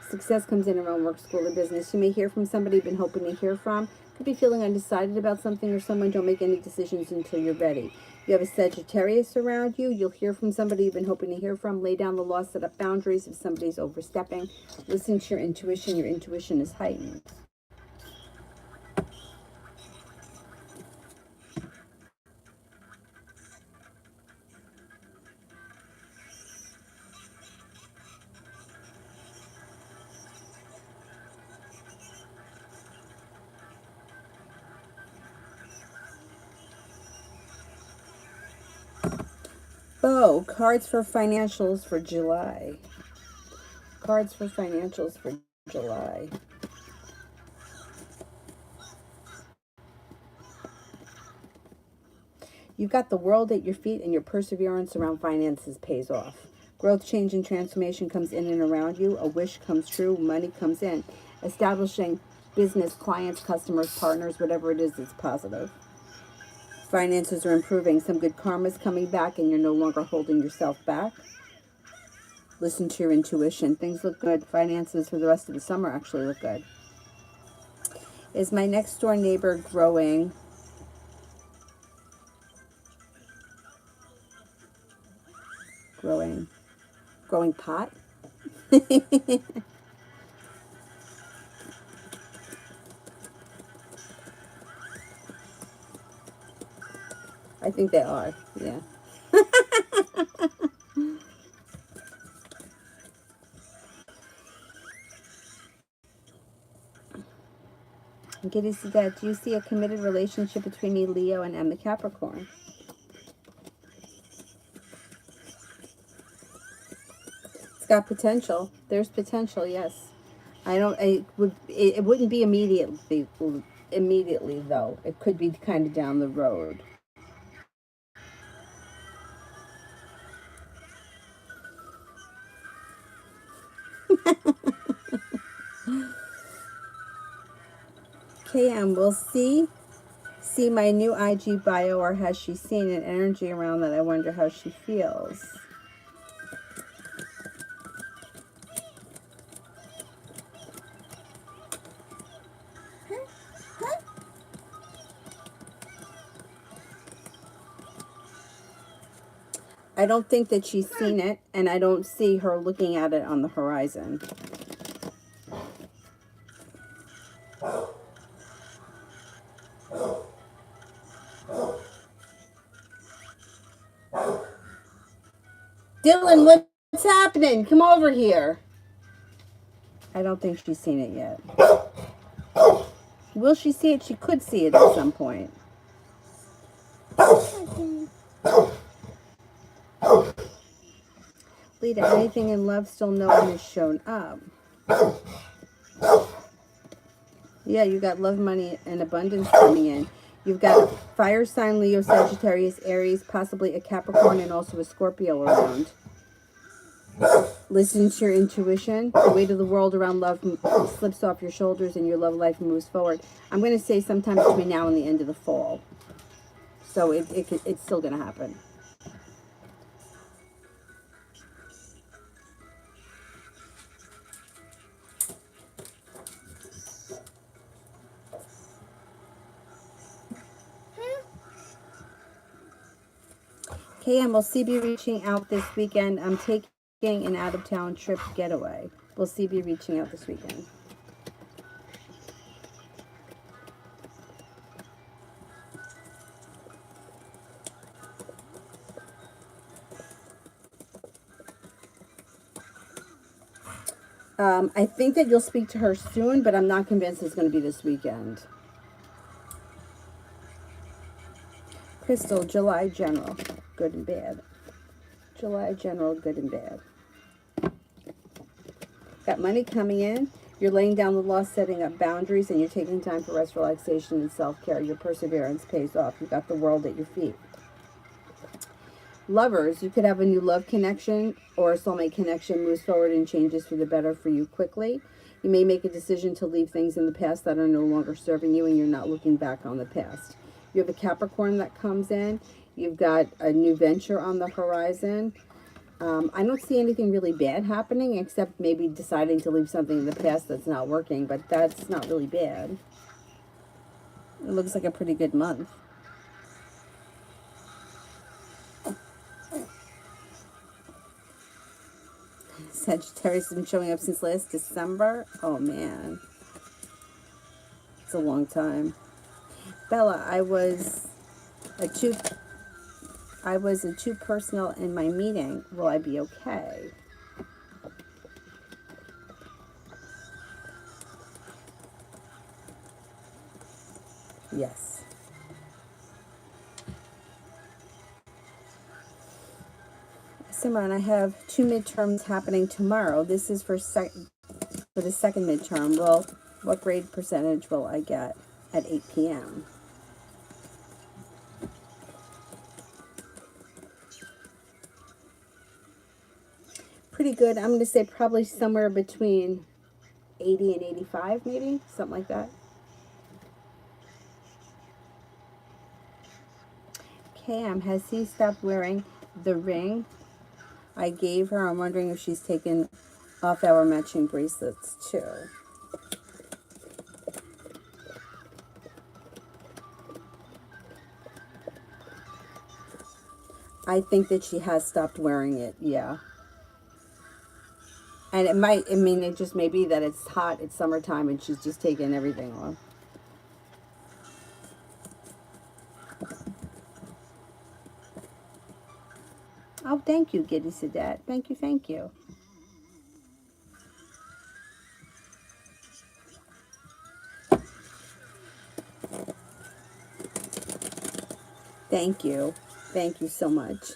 Success comes in around work, school, or business. You may hear from somebody you've been hoping to hear from. Could be feeling undecided about something or someone. Don't make any decisions until you're ready. You have a Sagittarius around you. You'll hear from somebody you've been hoping to hear from. Lay down the law, set up boundaries if somebody's overstepping. Listen to your intuition. Your intuition is heightened. Bo, cards for financials for July. Cards for financials for July. You've got the world at your feet and your perseverance around finances pays off. Growth, change, and transformation comes in and around you. A wish comes true. Money comes in. Establishing business, clients, customers, partners, whatever it is, it's positive. Finances are improving. Some good karma is coming back and you're no longer holding yourself back. Listen to your intuition. Things look good. Finances for the rest of the summer actually look good. Is my next door neighbor growing? Growing pot? I think they are, yeah. Giddy Sadet, do you see a committed relationship between me, Leo, and Emma Capricorn? It's got potential. There's potential, yes. It wouldn't be immediately though. It could be kind of down the road. KM, will see my new IG bio, or has she seen an energy around that? I wonder how she feels. I don't think that she's seen it, and I don't see her looking at it on the horizon. Dylan, what's happening? Come over here. I don't think she's seen it yet. Will she see it? She could see it at some point. Lita, anything in love still no one has shown up. Yeah, you got love, money, and abundance coming in. You've got fire sign, Leo, Sagittarius, Aries, possibly a Capricorn, and also a Scorpio around. Listen to your intuition. The weight of the world around love slips off your shoulders and your love life moves forward. I'm going to say sometime between now and the end of the fall. So it's still going to happen. KM, will C be reaching out this weekend? I'm taking an out-of-town trip getaway. Will C be reaching out this weekend? I think that you'll speak to her soon, but I'm not convinced it's going to be this weekend. Crystal, July general, good and bad. July general, good and bad. Got money coming in. You're laying down the law, setting up boundaries, and you're taking time for rest, relaxation, and self-care. Your perseverance pays off. You've got the world at your feet. Lovers, you could have a new love connection or a soulmate connection moves forward and changes for the better for you quickly. You may make a decision to leave things in the past that are no longer serving you, and you're not looking back on the past. You have a Capricorn that comes in. You've got a new venture on the horizon. I don't see anything really bad happening except maybe deciding to leave something in the past that's not working, but that's not really bad. It looks like a pretty good month. Sagittarius has been showing up since last December. Oh man, it's a long time. Bella, I was a too personal in my meeting. Will I be okay? Yes. Simran, I have 2 midterms happening tomorrow. This is for the second midterm. Well, what grade percentage will I get at 8 p.m.? Pretty good. I'm going to say probably somewhere between 80 and 85, maybe, something like that. Cam, has he stopped wearing the ring I gave her? I'm wondering if she's taken off our matching bracelets too. I think that she has stopped wearing it, yeah. And it might, I mean, it just may be that it's hot, it's summertime, and she's just taking everything off. Oh, thank you, Giddy Sadat. Thank you, thank you. Thank you. Thank you so much.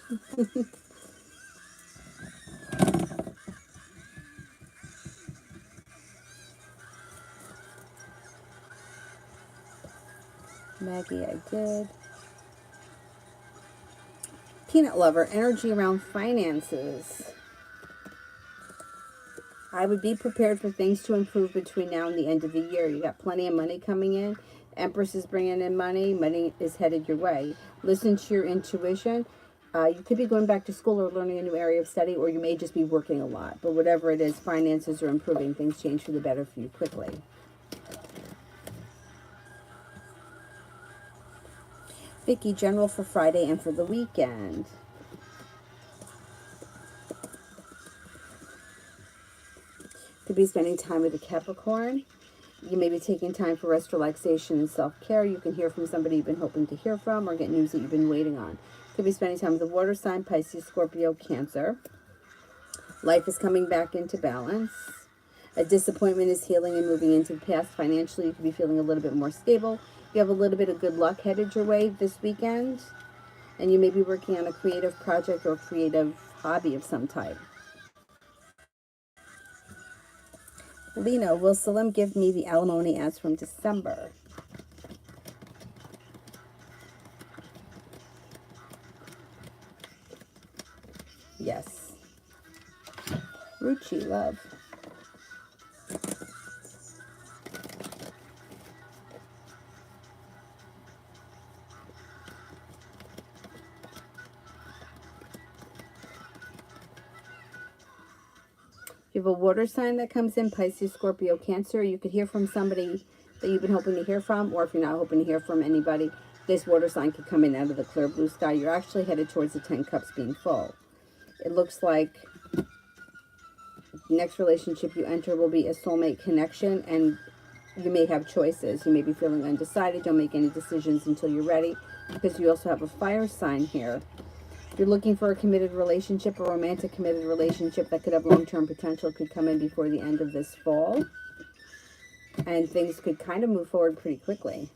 Maggie, I did. Peanut Lover, energy around finances. I would be prepared for things to improve between now and the end of the year. You got plenty of money coming in. Empress is bringing in money. Money is headed your way. Listen to your intuition. You could be going back to school or learning a new area of study, or you may just be working a lot. But whatever it is, finances are improving. Things change for the better for you quickly. Vicky, general for Friday and for the weekend. Could be spending time with a Capricorn. You may be taking time for rest, relaxation, and self-care. You can hear from somebody you've been hoping to hear from or get news that you've been waiting on. Could be spending time with a water sign, Pisces, Scorpio, Cancer. Life is coming back into balance. A disappointment is healing and moving into the past. Financially, you could be feeling a little bit more stable. You have a little bit of good luck headed your way this weekend. And you may be working on a creative project or creative hobby of some type. Lena, will Salim give me the alimony as from December? Yes. Ruchi, love. You have a water sign that comes in, Pisces, Scorpio, Cancer. You could hear from somebody that you've been hoping to hear from, or if you're not hoping to hear from anybody, this water sign could come in out of the clear blue sky. You're actually headed towards the 10 cups being full. It looks like the next relationship you enter will be a soulmate connection, and you may have choices. You may be feeling undecided. Don't make any decisions until you're ready, because you also have a fire sign here. If you're looking for a committed relationship, a romantic committed relationship that could have long-term potential, could come in before the end of this fall. And things could kind of move forward pretty quickly.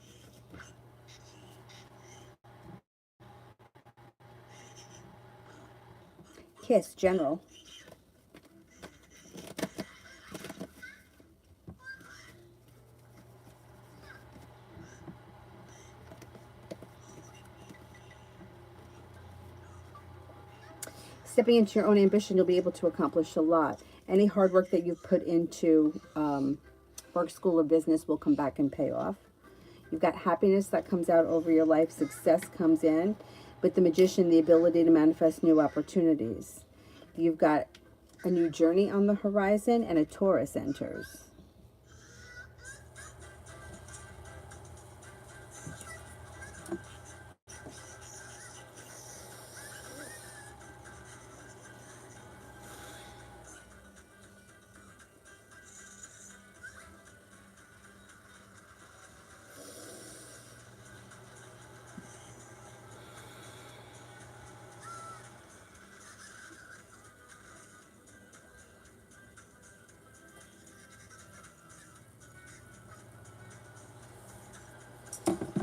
Kiss, general. Stepping into your own ambition, you'll be able to accomplish a lot. Any hard work that you've put into work, school, or business will come back and pay off. You've got happiness that comes out over your life. Success comes in. With the Magician, the ability to manifest new opportunities. You've got a new journey on the horizon, and a Taurus enters.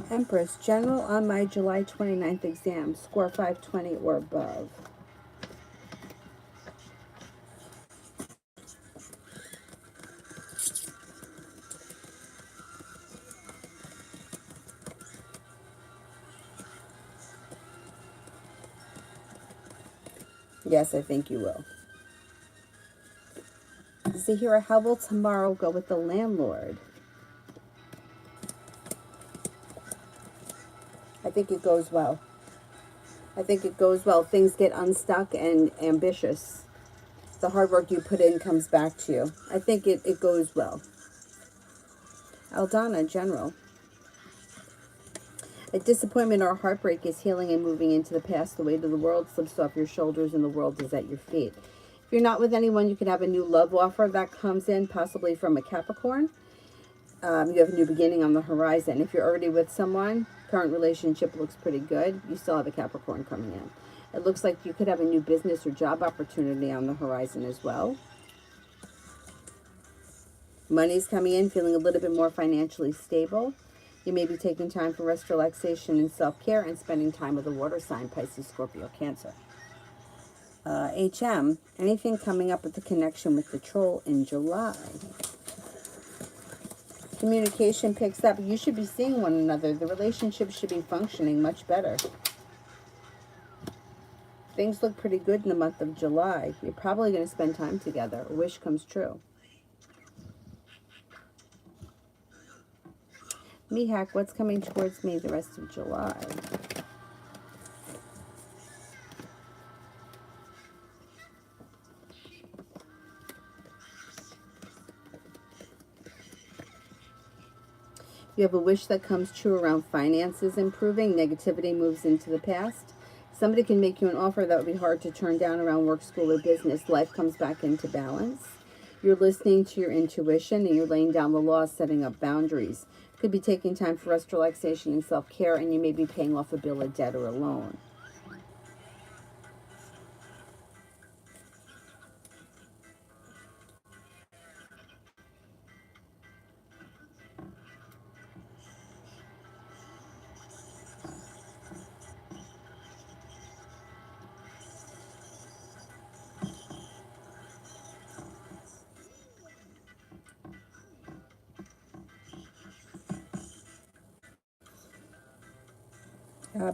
Empress, general on my July 29th exam, score 520 or above. Yes, I think you will. Zahira, how will tomorrow go with the landlord? I think it goes well. I think it goes well. Things get unstuck and ambitious. The hard work you put in comes back to you. I think it goes well. Aldana, general. A disappointment or heartbreak is healing and moving into the past. The weight of the world slips off your shoulders and the world is at your feet. If you're not with anyone, you could have a new love offer that comes in, possibly from a Capricorn. You have a new beginning on the horizon. If you're already with someone, current relationship looks pretty good. You still have a Capricorn coming in. It looks like you could have a new business or job opportunity on the horizon as well. Money's coming in, feeling a little bit more financially stable. You may be taking time for rest, relaxation, and self-care, and spending time with a water sign, Pisces, Scorpio, Cancer. HM, anything coming up with the connection with the troll in July? Communication picks up. You should be seeing one another. The relationship should be functioning much better. Things look pretty good in the month of July. You're probably going to spend time together. A wish comes true. Mihak, what's coming towards me the rest of July? You have a wish that comes true around finances improving. Negativity moves into the past. Somebody can make you an offer that would be hard to turn down around work, school, or business. Life comes back into balance. You're listening to your intuition and you're laying down the law, setting up boundaries. Could be taking time for rest, relaxation, and self-care, and you may be paying off a bill, a debt, or a loan.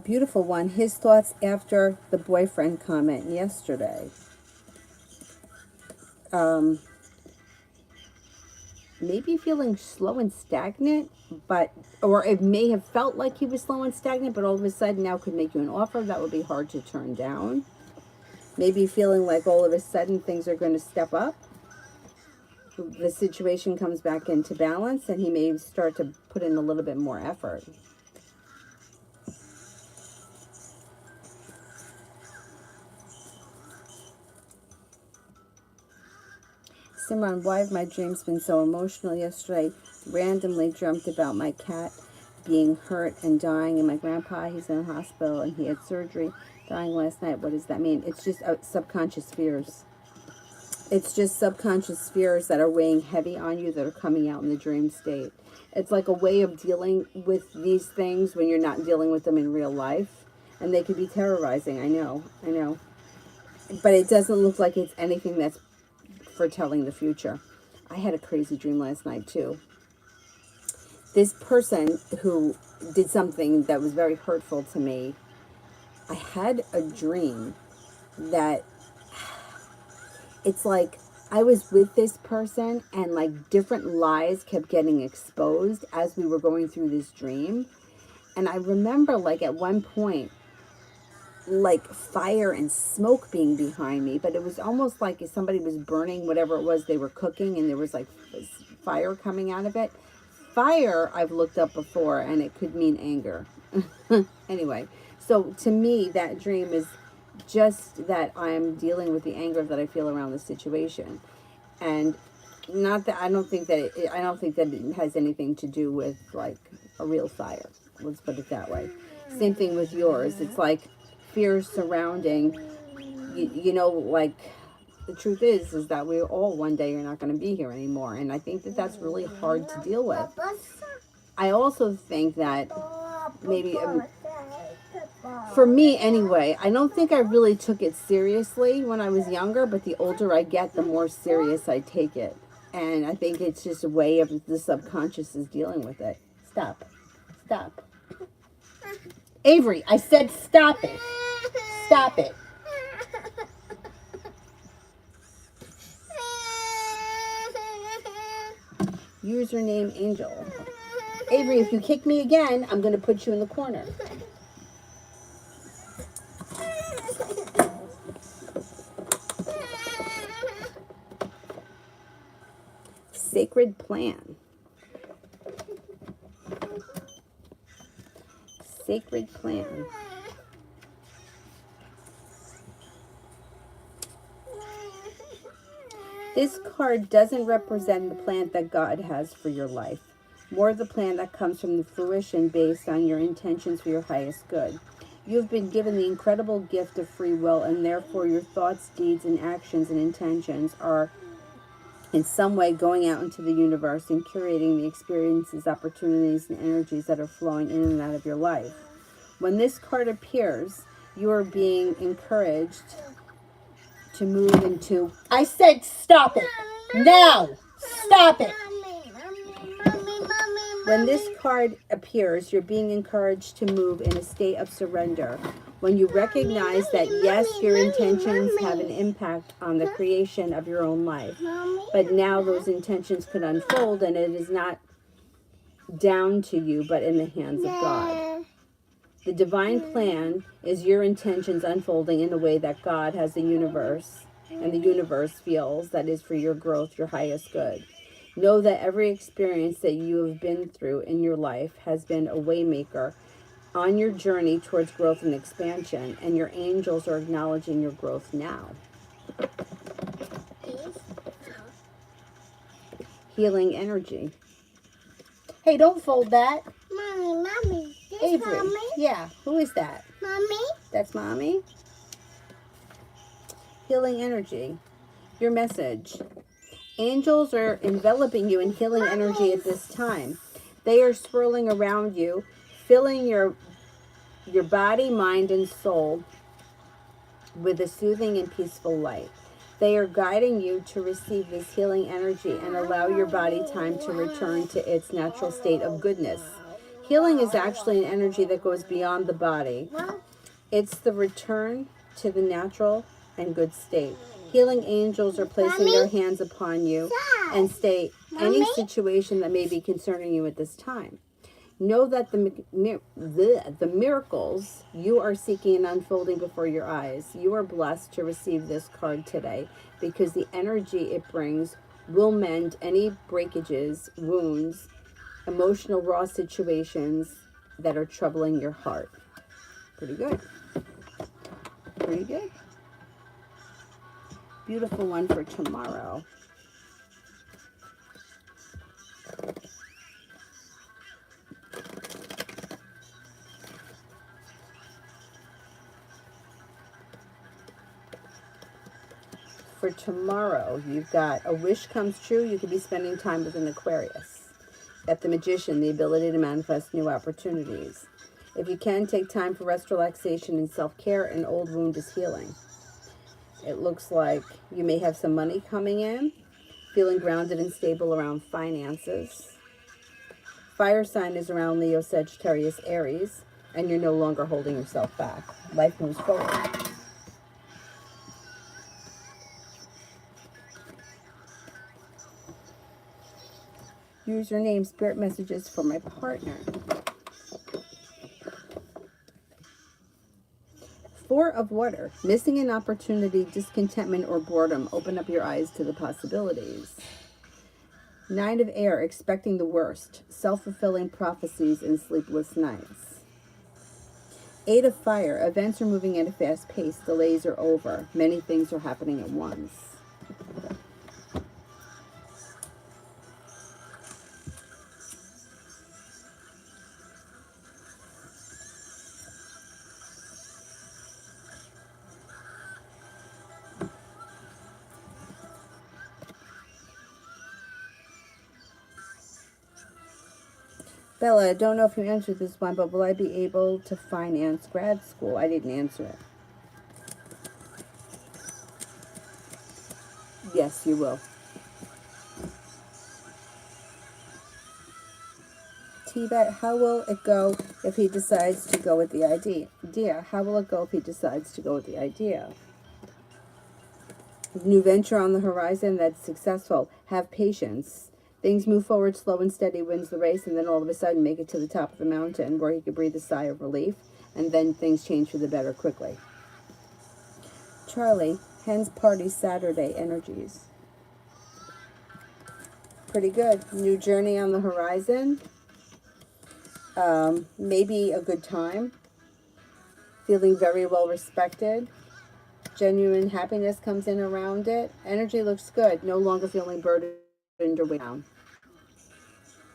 Beautiful one. His thoughts after the boyfriend comment yesterday. Maybe feeling slow and stagnant, or it may have felt like he was slow and stagnant, but all of a sudden now could make you an offer that would be hard to turn down. Maybe feeling like all of a sudden things are going to step up. The situation comes back into balance and he may start to put in a little bit more effort. Simran, why have my dreams been so emotional yesterday? Randomly dreamt about my cat being hurt and dying, and my grandpa, he's in the hospital and he had surgery, dying last night. What does that mean? It's just subconscious fears. It's just subconscious fears that are weighing heavy on you that are coming out in the dream state. It's like a way of dealing with these things when you're not dealing with them in real life. And they can be terrorizing, I know. But it doesn't look like it's anything that's foretelling the future. I had a crazy dream last night too. This person who did something that was very hurtful to me, I had a dream that it's like I was with this person and like different lies kept getting exposed as we were going through this dream. And I remember like at one point, like fire and smoke being behind me, but it was almost like if somebody was burning whatever it was they were cooking and there was like fire coming out of it. Fire, I've looked up before, and it could mean anger. Anyway, so to me, that dream is just that I'm dealing with the anger that I feel around the situation, and not that I don't think that it has anything to do with like a real fire. Let's put it that way. Same thing with yours. It's like fears surrounding, you know, like the truth is that we all one day are not going to be here anymore. And I think that that's really hard to deal with. I also think that maybe, for me anyway, I don't think I really took it seriously when I was younger, but the older I get, the more serious I take it. And I think it's just a way of the subconscious is dealing with it. Stop. Avery, I said stop it. Stop it. Username Angel. Avery, if you kick me again, I'm going to put you in the corner. Sacred plan. Sacred plan. This card doesn't represent the plan that God has for your life. More the plan that comes from the fruition based on your intentions for your highest good. You have been given the incredible gift of free will, and therefore your thoughts, deeds, and actions and intentions are in some way going out into the universe and curating the experiences, opportunities, and energies that are flowing in and out of your life. When this card appears, you are being encouraged to move into... I said stop it! Now! Stop it! When this card appears, you're being encouraged to move in a state of surrender. When you recognize that, yes, your intentions have an impact on the creation of your own life. But now those intentions could unfold, and it is not down to you, but in the hands of God. The divine plan is your intentions unfolding in a way that God has the universe, and the universe feels that is for your growth, your highest good. Know that every experience that you have been through in your life has been a waymaker on your journey towards growth and expansion, and your angels are acknowledging your growth now. Healing energy. Hey, don't fold that. Mommy. Avery. Mommy? Yeah, who is that? Mommy? That's Mommy. Healing energy. Your message. Angels are enveloping you in healing energy at this time. They are swirling around you, filling your body, mind, and soul with a soothing and peaceful light. They are guiding you to receive this healing energy and allow your body time to return to its natural state of goodness. Healing is actually an energy that goes beyond the body. It's the return to the natural and good state. Healing angels are placing their hands upon you and state any situation that may be concerning you at this time. Know that the miracles you are seeking and unfolding before your eyes. You are blessed to receive this card today because the energy it brings will mend any breakages, wounds, emotional raw situations that are troubling your heart. Pretty good. Pretty good. Beautiful one for tomorrow. For tomorrow, you've got a wish comes true. You could be spending time with an Aquarius. Got the Magician, the ability to manifest new opportunities. If you can, take time for rest, relaxation, and self-care. An old wound is healing. It looks like you may have some money coming in, feeling grounded and stable around finances. Fire sign is around Leo, Sagittarius, Aries, and you're no longer holding yourself back. Life moves forward. Username, spirit messages for my partner. 4 of water, missing an opportunity, discontentment, or boredom. Open up your eyes to the possibilities. 9 of air, expecting the worst, self-fulfilling prophecies and sleepless nights. 8 of fire, events are moving at a fast pace, delays are over, many things are happening at once. Bella, I don't know if you answered this one, but will I be able to finance grad school? I didn't answer it. Yes, you will. T-Bet, how will it go if he decides to go with the idea? How will it go if he decides to go with the idea? New venture on the horizon that's successful. Have patience. Things move forward slow and steady, wins the race, and then all of a sudden make it to the top of the mountain where he could breathe a sigh of relief, and then things change for the better quickly. Charlie, Hen's party Saturday energies. Pretty good. New journey on the horizon. Maybe a good time. Feeling very well respected. Genuine happiness comes in around it. Energy looks good. No longer feeling burdened or weighed down.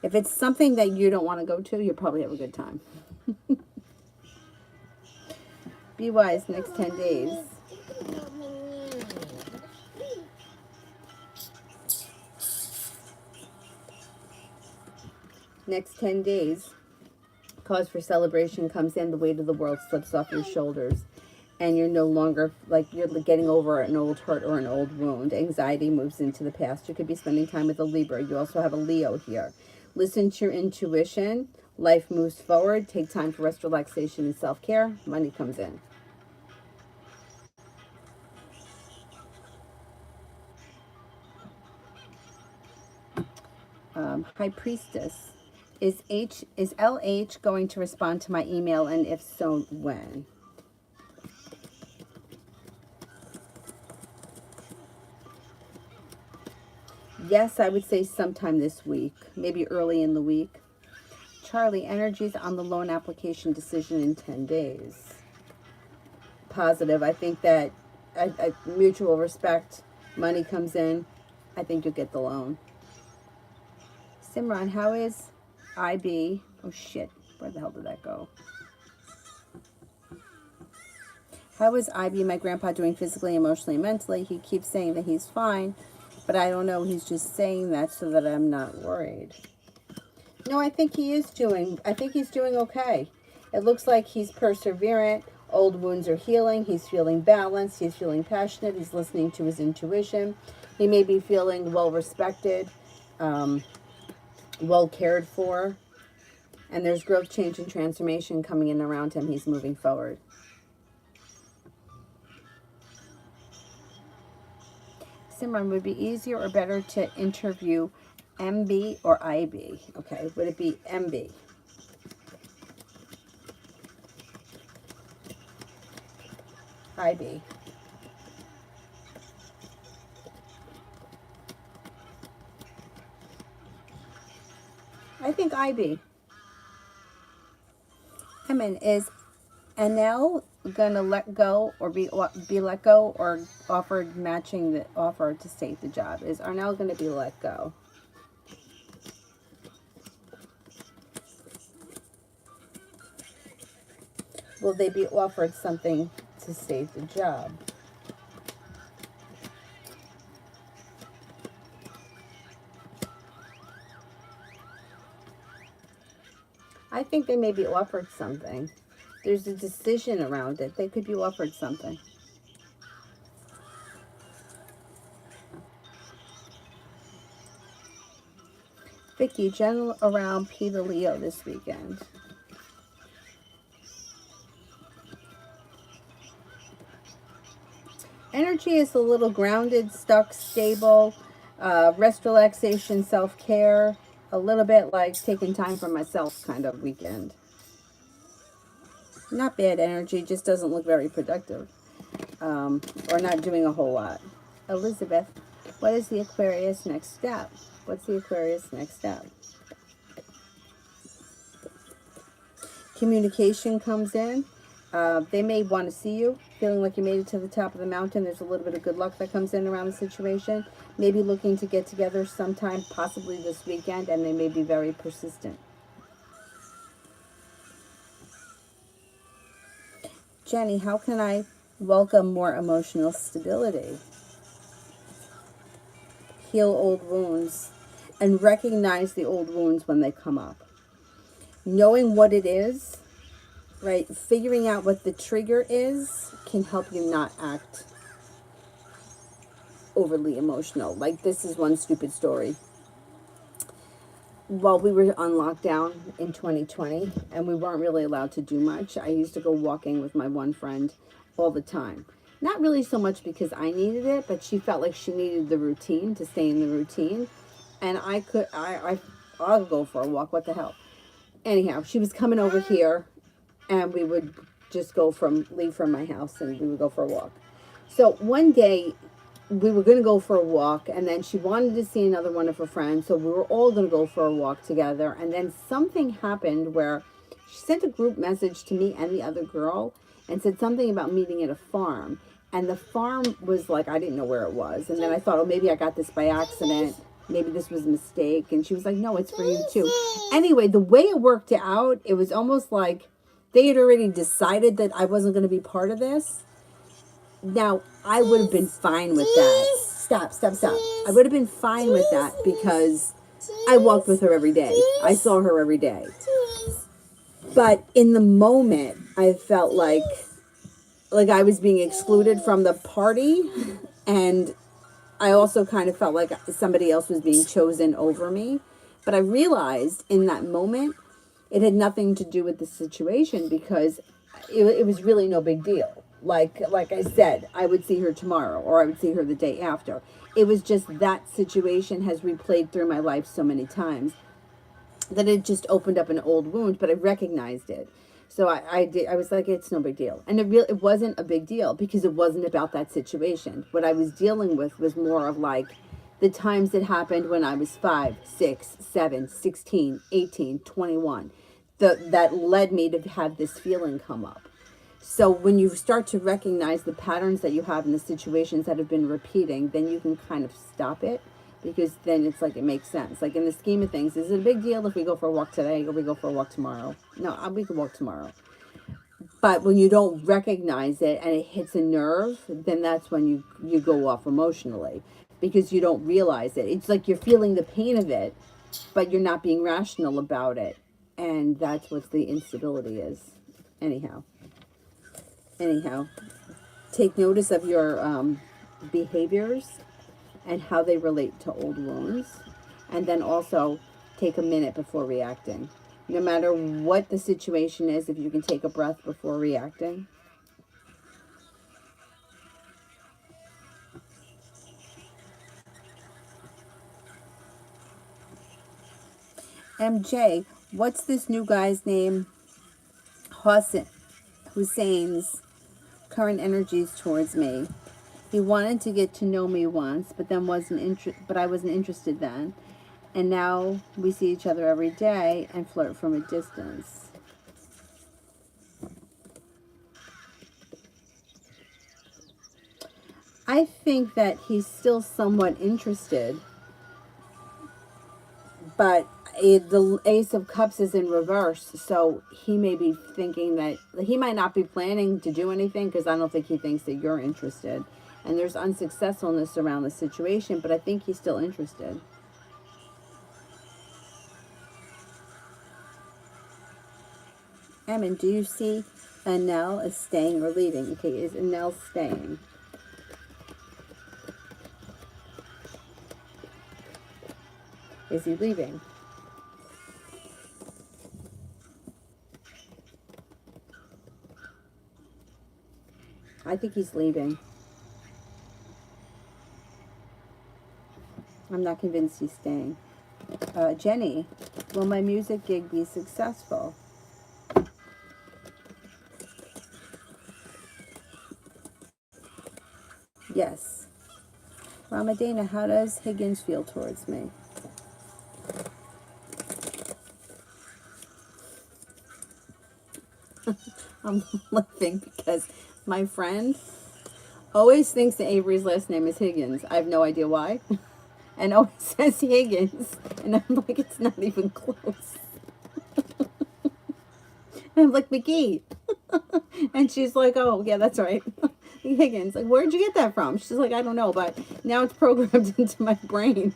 If it's something that you don't want to go to, you'll probably have a good time. Be wise next 10 days. Next 10 days, cause for celebration comes in. The weight of the world slips off your shoulders. And you're no longer, like, you're getting over an old hurt or an old wound. Anxiety moves into the past. You could be spending time with a Libra. You also have a Leo here. Listen to your intuition. Life moves forward. Take time for rest, relaxation, and self-care. Money comes in. High Priestess. Is LH going to respond to my email? And if so, when? Yes, I would say sometime this week, maybe early in the week. Charlie, energies on the loan application decision in 10 days. Positive. I think that mutual respect, money comes in. I think you'll get the loan. Simran, how is IB? Oh, shit. Where the hell did that go? How is IB, my grandpa, doing physically, emotionally, and mentally? He keeps saying that he's fine. But I don't know, he's just saying that so that I'm not worried. No, I think he's doing okay. It looks like he's perseverant. Old wounds are healing. He's feeling balanced. He's feeling passionate. He's listening to his intuition. He may be feeling well respected, well cared for. And there's growth, change, and transformation coming in around him. He's moving forward. Simran, would it be easier or better to interview MB or IB? Okay, would it be MB? IB. I think IB. I mean, is NL gonna let go or be let go or offered matching the offer to state the job? Is Arnell gonna be let go? Will they be offered something to state the job? I think they may be offered something. There's a decision around it. They could be offered something. Vicky, general around Peter Leo this weekend. Energy is a little grounded, stuck, stable, rest, relaxation, self-care, a little bit like taking time for myself kind of weekend. Not bad energy, just doesn't look very productive, or not doing a whole lot. Elizabeth, what is the Aquarius next step? What's the Aquarius next step? Communication comes in. They may want to see you, feeling like you made it to the top of the mountain. There's a little bit of good luck that comes in around the situation. Maybe looking to get together sometime, possibly this weekend, and they may be very persistent. Jenny, how can I welcome more emotional stability? Heal old wounds and recognize the old wounds when they come up. Knowing what it is, right? Figuring out what the trigger is can help you not act overly emotional. Like, this is one stupid story. While we were on lockdown in 2020 and we weren't really allowed to do much, I used to go walking with my one friend all the time. Not really so much because I needed it, but she felt like she needed the routine to stay in the routine. And I'll go for a walk. What the hell? Anyhow, she was coming over here and we would just leave from my house and we would go for a walk. So one day we were going to go for a walk, and then she wanted to see another one of her friends, so we were all going to go for a walk together. And then something happened where she sent a group message to me and the other girl and said something about meeting at a farm. And the farm was like, I didn't know where it was. And then I thought, oh, maybe I got this by accident. Maybe this was a mistake. And she was like, no, it's for you too. Anyway, the way it worked out, it was almost like they had already decided that I wasn't going to be part of this. Now, I would have been fine with that. Stop. I would have been fine with that because I walked with her every day. I saw her every day. But in the moment, I felt like I was being excluded from the party. And I also kind of felt like somebody else was being chosen over me. But I realized in that moment, it had nothing to do with the situation because it was really no big deal. Like I said, I would see her tomorrow or I would see her the day after. It was just that situation has replayed through my life so many times that it just opened up an old wound, but I recognized it. So I was like, it's no big deal. And it wasn't a big deal because it wasn't about that situation. What I was dealing with was more of like the times that happened when I was 5, 6, 7, 16, 18, 21. That led me to have this feeling come up. So when you start to recognize the patterns that you have in the situations that have been repeating, then you can kind of stop it because then it's like it makes sense. Like in the scheme of things, is it a big deal if we go for a walk today or we go for a walk tomorrow? No, we can walk tomorrow. But when you don't recognize it and it hits a nerve, then that's when you go off emotionally because you don't realize it. It's like you're feeling the pain of it, but you're not being rational about it. And that's what the instability is. Anyhow, take notice of your behaviors and how they relate to old wounds. And then also take a minute before reacting. No matter what the situation is, if you can take a breath before reacting. MJ, what's this new guy's name? Hussein's current energies towards me. He wanted to get to know me once, but then I wasn't interested then. And now we see each other every day and flirt from a distance. I think that he's still somewhat interested, but the Ace of Cups is in reverse, so he may be thinking that he might not be planning to do anything, because I don't think he thinks that you're interested. And there's unsuccessfulness around the situation, but I think he's still interested. Emin, do you see Anel as staying or leaving? Okay, is Anel staying? Is he leaving? I think he's leaving. I'm not convinced he's staying. Jenny, will my music gig be successful? Yes. Ramadana, how does Higgins feel towards me? I'm laughing because my friend always thinks that Avery's last name is Higgins. I have no idea why. And always says Higgins. And I'm like, it's not even close. I'm like, McGee. And she's like, oh, yeah, that's right. Higgins. Like, where'd you get that from? She's like, I don't know, but now it's programmed into my brain.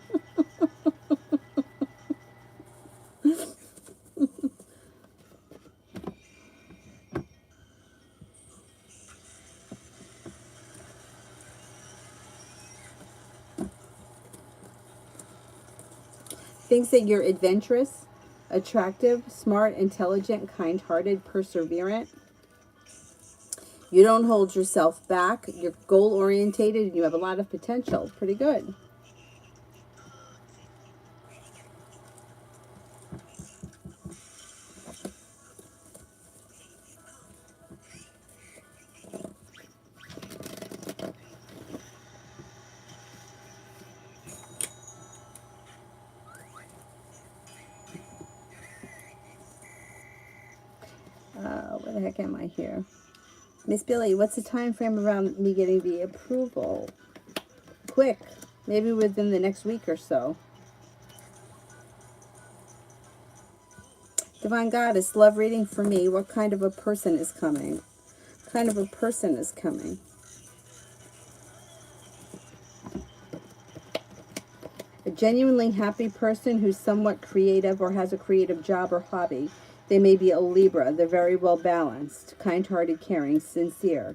Thinks that you're adventurous, attractive, smart, intelligent, kind-hearted, perseverant. You don't hold yourself back. You're goal-orientated and you have a lot of potential. Pretty good. Where the heck am I here? Miss Billy, what's the time frame around me getting the approval? Quick. Maybe within the next week or so. Divine Goddess, love reading for me. What kind of a person is coming? What kind of a person is coming? A genuinely happy person who's somewhat creative or has a creative job or hobby. They may be a Libra. They're very well balanced, kind-hearted, caring, sincere.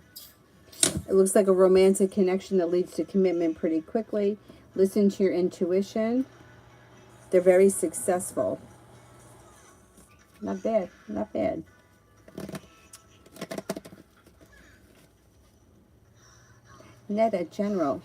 It looks like a romantic connection that leads to commitment pretty quickly. Listen to your intuition. They're very successful. Not bad. Not bad. Netta, General.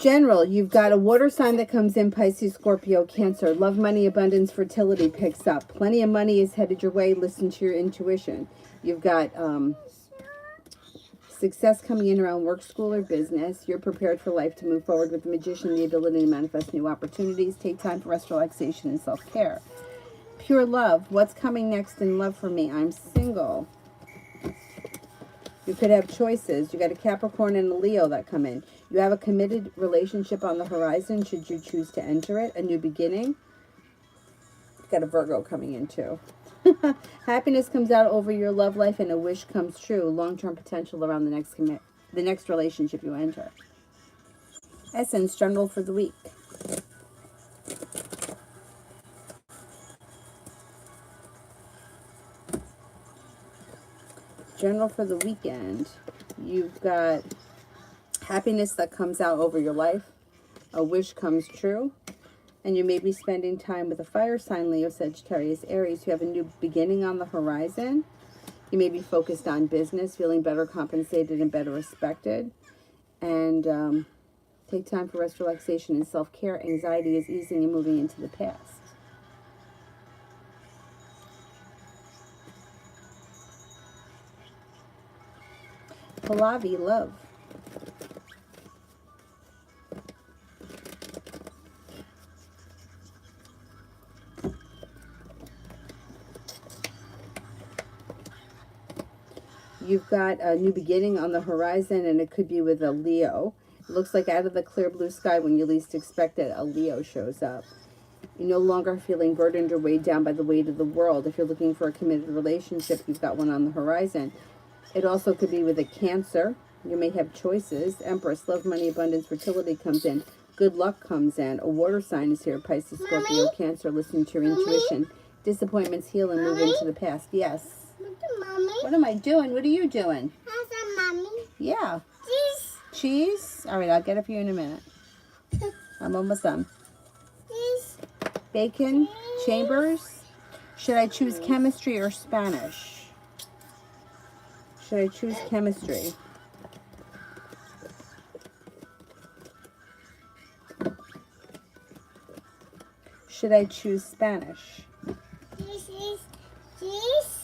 General, you've got a water sign that comes in, Pisces, Scorpio, Cancer. Love, money, abundance, fertility picks up. Plenty of money is headed your way. Listen to your intuition. You've got success coming in around work, school, or business. You're prepared for life to move forward with the Magician, the ability to manifest new opportunities. Take time for rest, relaxation, and self-care. Pure love. What's coming next in love for me? I'm single. You could have choices. You got a Capricorn and a Leo that come in. You have a committed relationship on the horizon should you choose to enter it. A new beginning. You got a Virgo coming in too. Happiness comes out over your love life and a wish comes true. Long-term potential around the next relationship you enter. Essence, general for the week. general for the weekend. You've got happiness that comes out over your life. A wish comes true. And you may be spending time with a fire sign, Leo, Sagittarius, Aries. You have a new beginning on the horizon. You may be focused on business, feeling better compensated and better respected. And take time for rest, relaxation, and self-care. Anxiety is easing and moving into the past. Pallavi, love. You've got a new beginning on the horizon, and it could be with a Leo. It looks like out of the clear blue sky, when you least expect it, a Leo shows up. You're no longer feeling burdened or weighed down by the weight of the world. If you're looking for a committed relationship, you've got one on the horizon. It also could be with a Cancer. You may have choices. Empress, love, money, abundance, fertility comes in. Good luck comes in. A water sign is here. Pisces, Scorpio, Mommy? Cancer. Listen to your intuition. Disappointments heal and move into the past. Yes. Mommy? What am I doing? What are you doing? How's that, Mommy? Yeah. This. Cheese? All right, I'll get it for you in a minute. I'm almost done. This. Bacon? Chambers? Should I choose chemistry or Spanish? Should I choose chemistry? Should I choose Spanish? This is. This.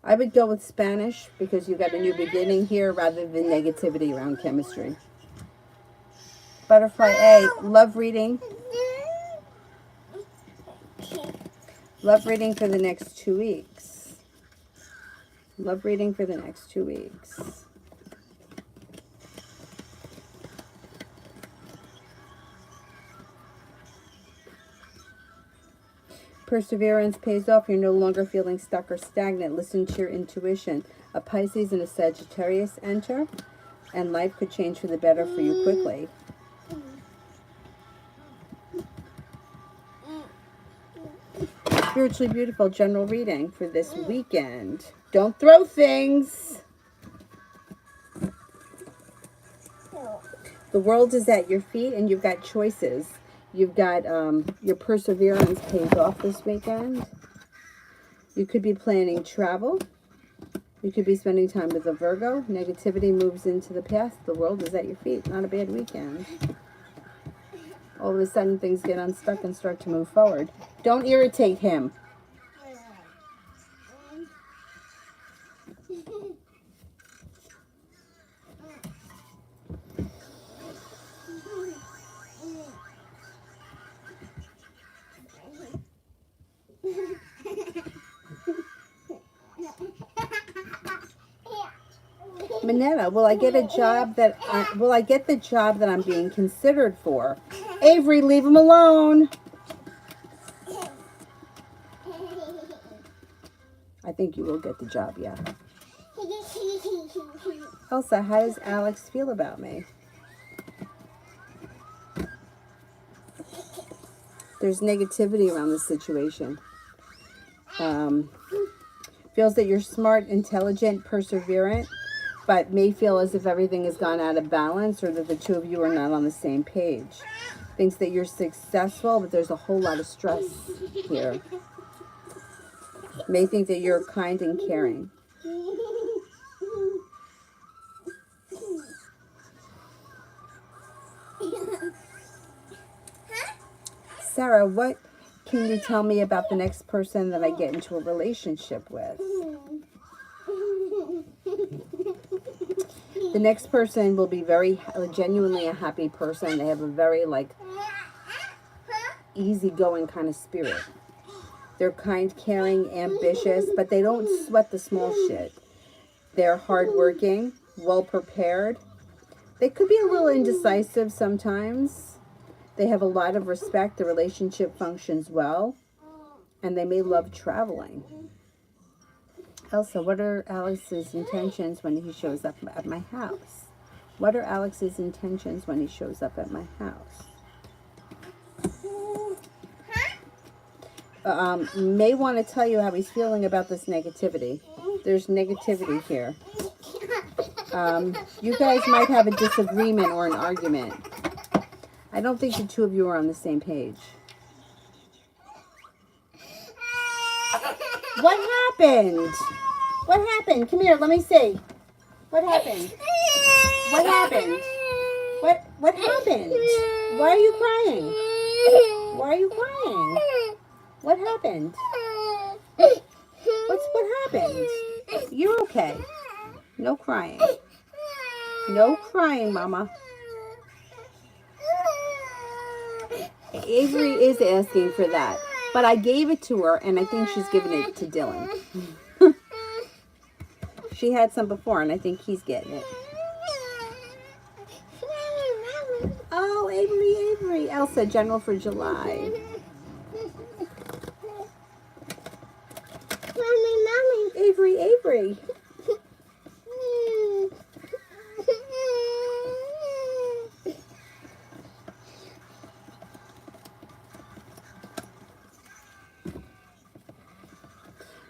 I would go with Spanish because you got a new beginning here rather than negativity around chemistry. Butterfly A, love reading. Love reading for the next 2 weeks. Love reading for the next 2 weeks. Perseverance pays off. You're no longer feeling stuck or stagnant. Listen to your intuition. A Pisces and a Sagittarius enter, and life could change for the better for you quickly. Spiritually beautiful general reading for this weekend. Don't throw things. The world is at your feet, and you've got choices. You've got your perseverance pays off this weekend. You could be planning travel. You could be spending time with a Virgo. Negativity moves into the past. The world is at your feet. Not a bad weekend. All of a sudden, things get unstuck and start to move forward. Don't irritate him. Minetta, will I get a job will I get the job that I'm being considered for? Avery, leave him alone. I think you will get the job, yeah. Elsa, how does Alex feel about me? There's negativity around this situation. Feels that you're smart, intelligent, perseverant, but may feel as if everything has gone out of balance or that the two of you are not on the same page. Thinks that you're successful, but there's a whole lot of stress here. May think that you're kind and caring. Sarah, what can you tell me about the next person that I get into a relationship with? The next person will be very genuinely a happy person. They have a very easygoing kind of spirit. They're kind, caring, ambitious, but they don't sweat the small shit. They're hardworking, well prepared. They could be a little indecisive sometimes. They have a lot of respect. The relationship functions well, and they may love traveling. Elsa, what are Alex's intentions when he shows up at my house? What are Alex's intentions when he shows up at my house? may want to tell you how he's feeling about this negativity. There's negativity here. You guys might have a disagreement or an argument. I don't think the two of you are on the same page. What happened? What happened? Come here, let me see. What happened? What happened? What happened? Why are you crying? Why are you crying? What happened? What happened? You're okay. No crying. No crying, Mama. Avery is asking for that. But I gave it to her, and I think she's giving it to Dylan. She had some before, and I think he's getting it. Oh, Avery. Elsa, General for July. Mommy. Avery.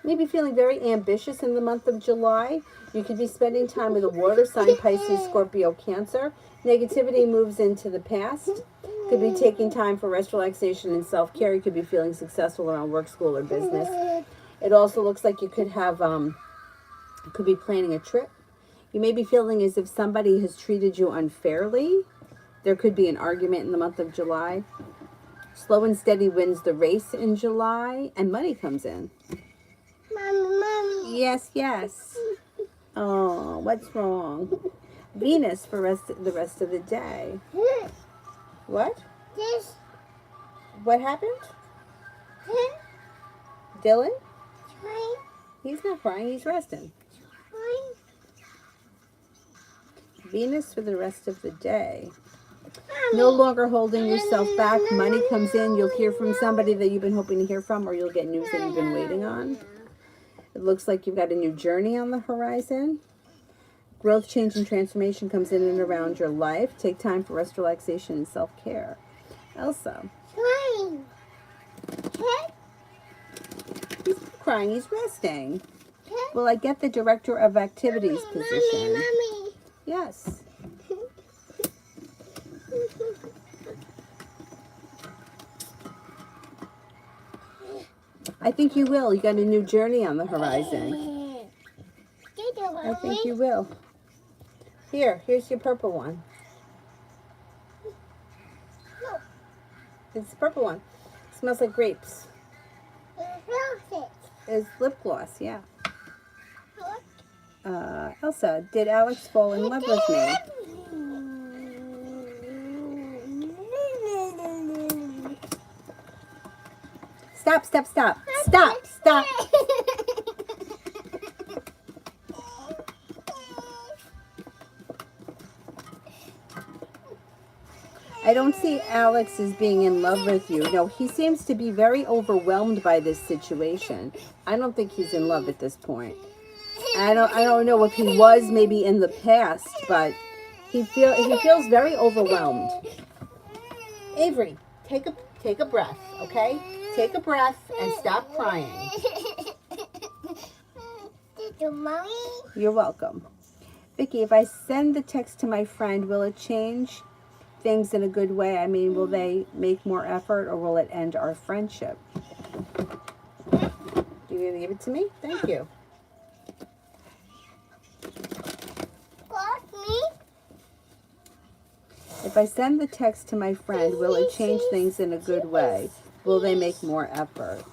Maybe feeling very ambitious in the month of July. You could be spending time with a water sign, Pisces, Scorpio, Cancer. Negativity moves into the past. Could be taking time for rest, relaxation, and self-care. You could be feeling successful around work, school, or business. It also looks like you could have, could be planning a trip. You may be feeling as if somebody has treated you unfairly. There could be an argument in the month of July. Slow and steady wins the race in July, and money comes in. Mommy. Yes. Oh, what's wrong? Venus for the rest of the day. What? This. What happened? Dylan? Crying. He's not crying, he's resting. Venus for the rest of the day. No longer holding yourself back. Money comes in. You'll hear from somebody that you've been hoping to hear from, or you'll get news that you've been waiting on. It looks like you've got a new journey on the horizon. Growth, change, and transformation comes in and around your life. Take time for rest, relaxation, and self-care. Elsa. Crying. He's not crying. He's resting. Well, I get the director of activities position. Mommy. Yes. I think you will. You got a new journey on the horizon. I think you will. Here's your purple one. It's the purple one. It smells like grapes. It's lip gloss, yeah. Elsa, did Alex fall in love with me? Stop. I don't see Alex as being in love with you. No, he seems to be very overwhelmed by this situation. I don't think he's in love at this point. I don't know if he was maybe in the past, but he feels very overwhelmed. Avery, take a breath, okay? Take a breath and stop crying. Mommy? You're welcome. Vicky, if I send the text to my friend, will it change things in a good way? I mean, will they make more effort, or will it end our friendship? You gonna give it to me? Thank you. If I send the text to my friend, will it change things in a good way? Will they make more effort?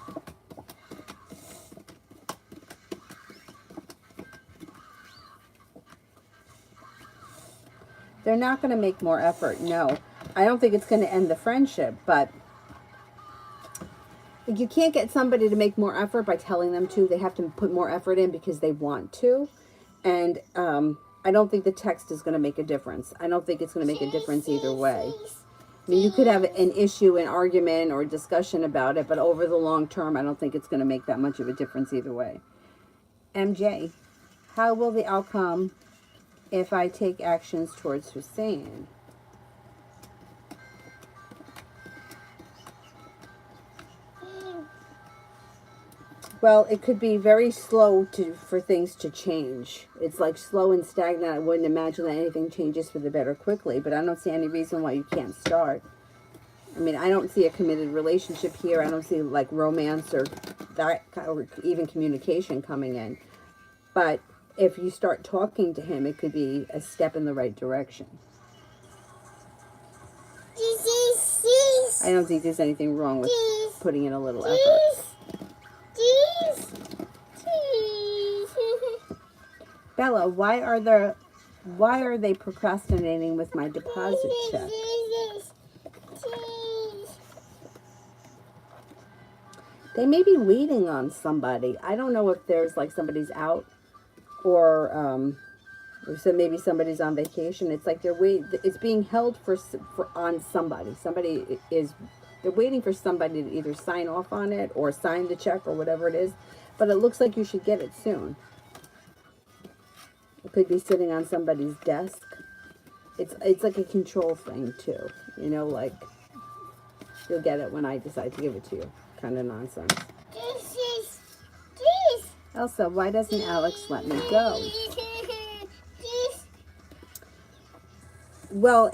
They're not going to make more effort, no. I don't think it's going to end the friendship, but you can't get somebody to make more effort by telling them to. They have to put more effort in because they want to. And I don't think the text is going to make a difference. I don't think it's going to make a difference either way. I mean, you could have an issue, an argument, or a discussion about it, but over the long term, I don't think it's going to make that much of a difference either way. MJ, how will the outcome if I take actions towards Hussein? Well, it could be very slow for things to change. It's like slow and stagnant. I wouldn't imagine that anything changes for the better quickly, but I don't see any reason why you can't start. I mean, I don't see a committed relationship here. I don't see like romance or that, or even communication coming in. But if you start talking to him, it could be a step in the right direction. I don't think there's anything wrong with putting in a little effort. Bella, why are they procrastinating with my deposit check? They may be waiting on somebody. I don't know if there's like somebody's out or so maybe somebody's on vacation. It's like it's being held for on somebody. They're waiting for somebody to either sign off on it or sign the check or whatever it is. But it looks like you should get it soon. It could be sitting on somebody's desk. It's like a control thing too. You know, like you'll get it when I decide to give it to you. Kind of nonsense. Elsa, why doesn't Alex let me go? Well,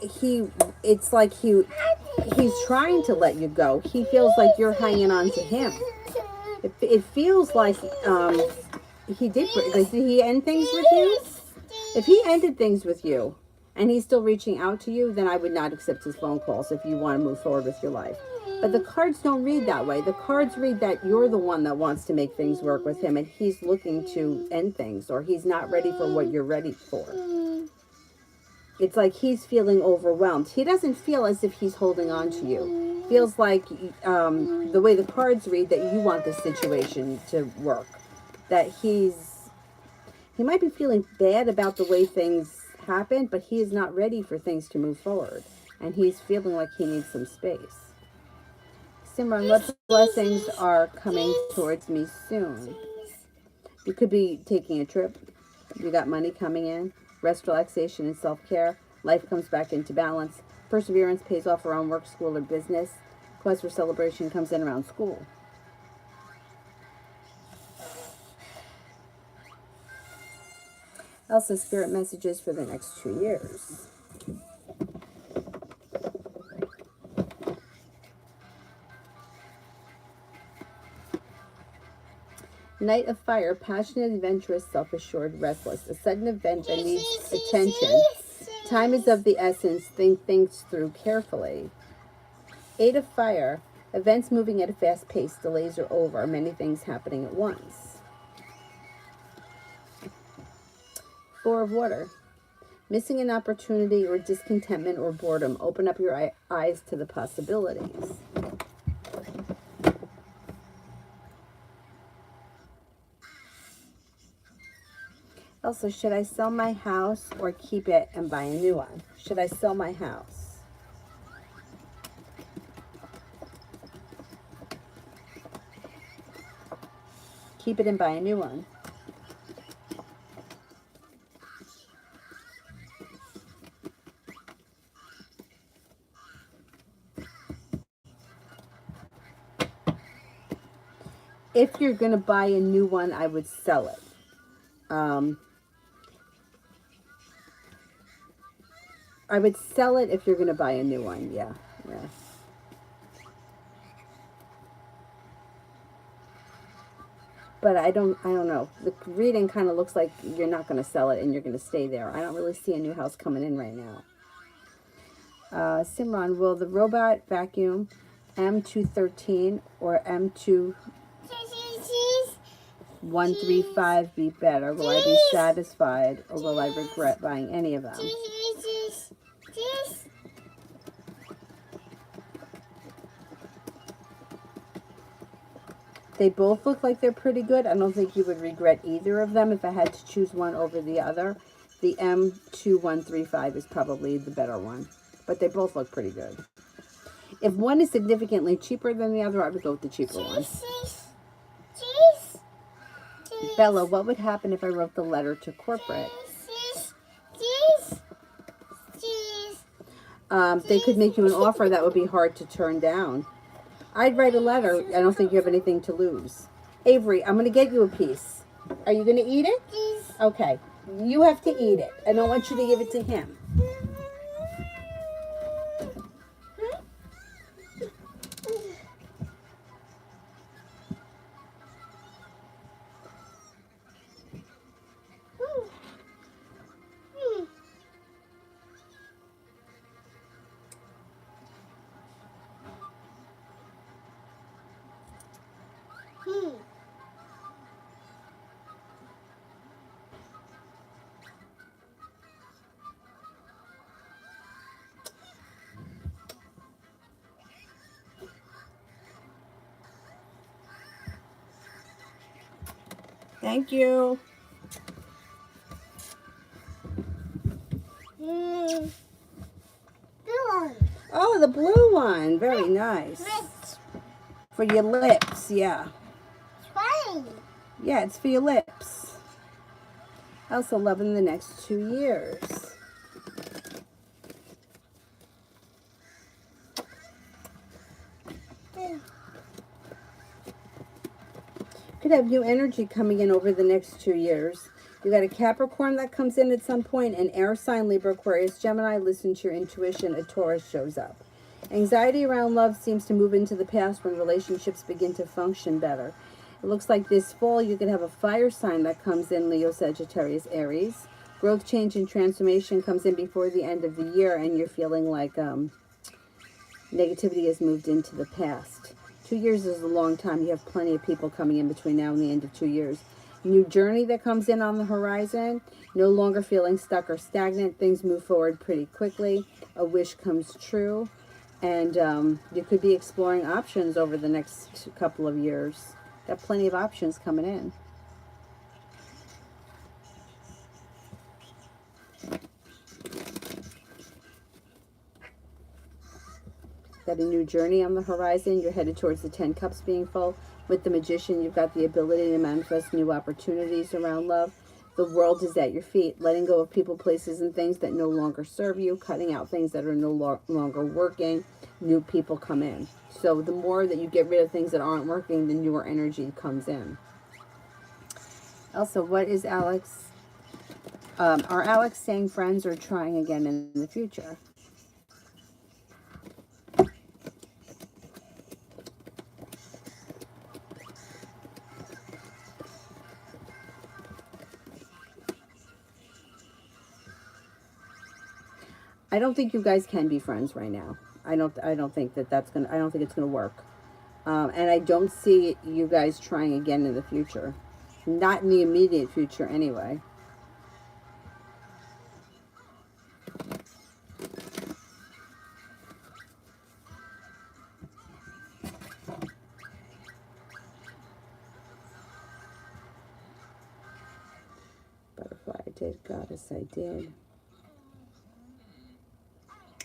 it's like he's trying to let you go. He feels like you're hanging on to him. It feels like he did. Did he end things with you? If he ended things with you and he's still reaching out to you, then I would not accept his phone calls if you want to move forward with your life. But the cards don't read that way. The cards read that you're the one that wants to make things work with him and he's looking to end things, or he's not ready for what you're ready for. It's like he's feeling overwhelmed. He doesn't feel as if he's holding on to you. Feels like the way the cards read that you want this situation to work. That he might be feeling bad about the way things happen, but he is not ready for things to move forward. And he's feeling like he needs some space. Simran, what blessings are coming towards me soon? You could be taking a trip. You got money coming in. Rest, relaxation, and self-care. Life comes back into balance. Perseverance pays off around work, school, or business. Cause for celebration comes in around school. Elsa, spirit messages for the next 2 years. Knight of Fire, passionate, adventurous, self-assured, restless. A sudden event that needs attention. Time is of the essence. Think things through carefully. Eight of Fire, events moving at a fast pace. Delays are over. Many things happening at once. Four of Water, missing an opportunity or discontentment or boredom. Open up your eyes to the possibilities. Also, should I sell my house or keep it and buy a new one? Should I sell my house? Keep it and buy a new one. If you're going to buy a new one, I would sell it. I would sell it if you're going to buy a new one. Yeah. But I don't know. The reading kind of looks like you're not going to sell it and you're going to stay there. I don't really see a new house coming in right now. Simran, will the robot vacuum M213 or M2135 be better? Will I be satisfied or will I regret buying any of them? They both look like they're pretty good. I don't think you would regret either of them if I had to choose one over the other. The M2135 is probably the better one, but they both look pretty good. If one is significantly cheaper than the other, I would go with the cheaper one. Bella, what would happen if I wrote the letter to corporate? They could make you an offer that would be hard to turn down. I'd write a letter. I don't think you have anything to lose. Avery, I'm going to get you a piece. Are you going to eat it? Please. Okay. You have to eat it. I don't want you to give it to him. Thank you. Good. Oh, the blue one. Very nice. For your lips, yeah. Fine. Yeah, it's for your lips. I also love in the next 2 years. Could have new energy coming in over the next 2 years. You got a Capricorn that comes in at some point, an air sign, Libra, Aquarius, Gemini. Listen to your intuition. A Taurus shows up. Anxiety around love seems to move into the past when relationships begin to function better. It looks like this fall you could have a fire sign that comes in, Leo, Sagittarius, Aries. Growth, change, and transformation comes in before the end of the year, and you're feeling like negativity has moved into the past. 2 years is a long time. You have plenty of people coming in between now and the end of 2 years. New journey that comes in on the horizon. No longer feeling stuck or stagnant. Things move forward pretty quickly. A wish comes true. And you could be exploring options over the next couple of years. Got plenty of options coming in. Got a new journey on the horizon. You're headed towards the 10 cups being full. With the Magician, you've got the ability to manifest new opportunities around love. The world is at your feet. Letting go of people, places, and things that no longer serve you. Cutting out things that are no longer working. New people come in. So the more that you get rid of things that aren't working, the newer energy comes in. Also, what is Alex? Are Alex staying friends or trying again in the future? I don't think you guys can be friends right now. I don't think that that's gonna. I don't think it's gonna work. And I don't see you guys trying again in the future. Not in the immediate future, anyway. Butterfly, I did. Goddess, I did.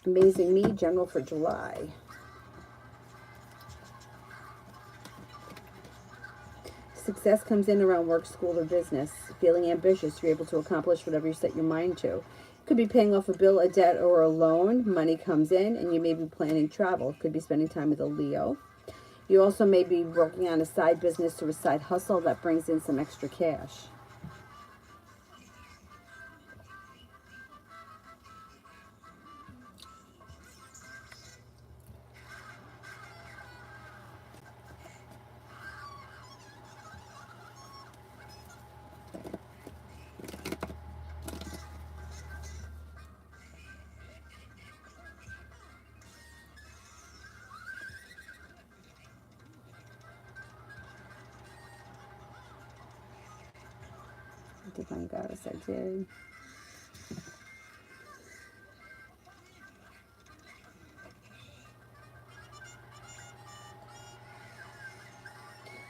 Amazing Me, General for July. Success comes in around work, school, or business. Feeling ambitious, you're able to accomplish whatever you set your mind to. Could be paying off a bill, a debt, or a loan. Money comes in, and you may be planning travel. Could be spending time with a Leo. You also may be working on a side business or a side hustle that brings in some extra cash. Divine Goddess, I did.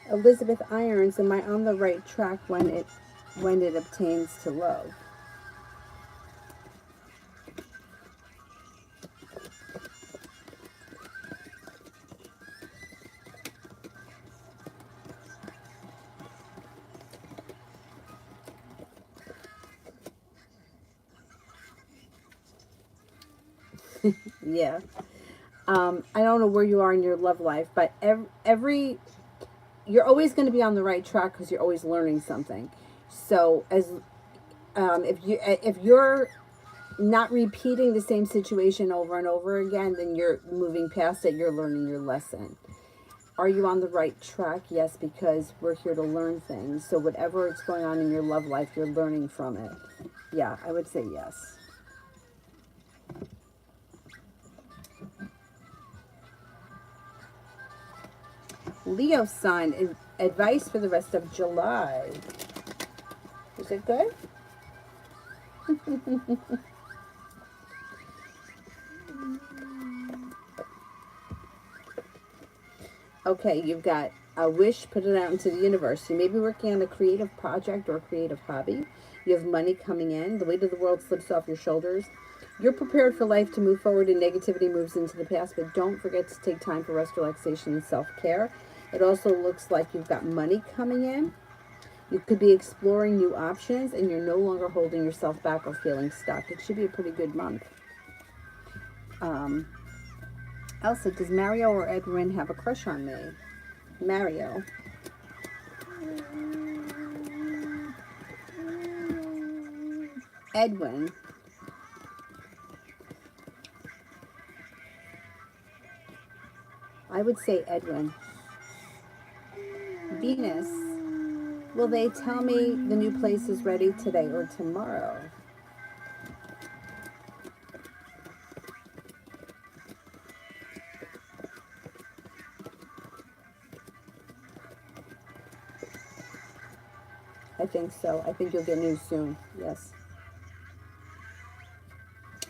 Elizabeth Irons, am I on the right track when it obtains to love? Yeah. I don't know where you are in your love life, but every you're always going to be on the right track because you're always learning something. So if you're not repeating the same situation over and over again, then you're moving past it. You're learning your lesson. Are you on the right track? Yes, because we're here to learn things. So whatever is going on in your love life, you're learning from it. Yeah, I would say yes. Leo sign, advice for the rest of July. Is it good? Okay, you've got a wish, put it out into the universe. You may be working on a creative project or a creative hobby. You have money coming in. The weight of the world slips off your shoulders. You're prepared for life to move forward and negativity moves into the past, but don't forget to take time for rest, relaxation, and self-care. It also looks like you've got money coming in. You could be exploring new options, and you're no longer holding yourself back or feeling stuck. It should be a pretty good month. Elsa, does Mario or Edwin have a crush on me? Mario. Edwin. I would say Edwin. Venus. Will they tell me the new place is ready today or tomorrow? I think so. I think you'll get news soon. Yes.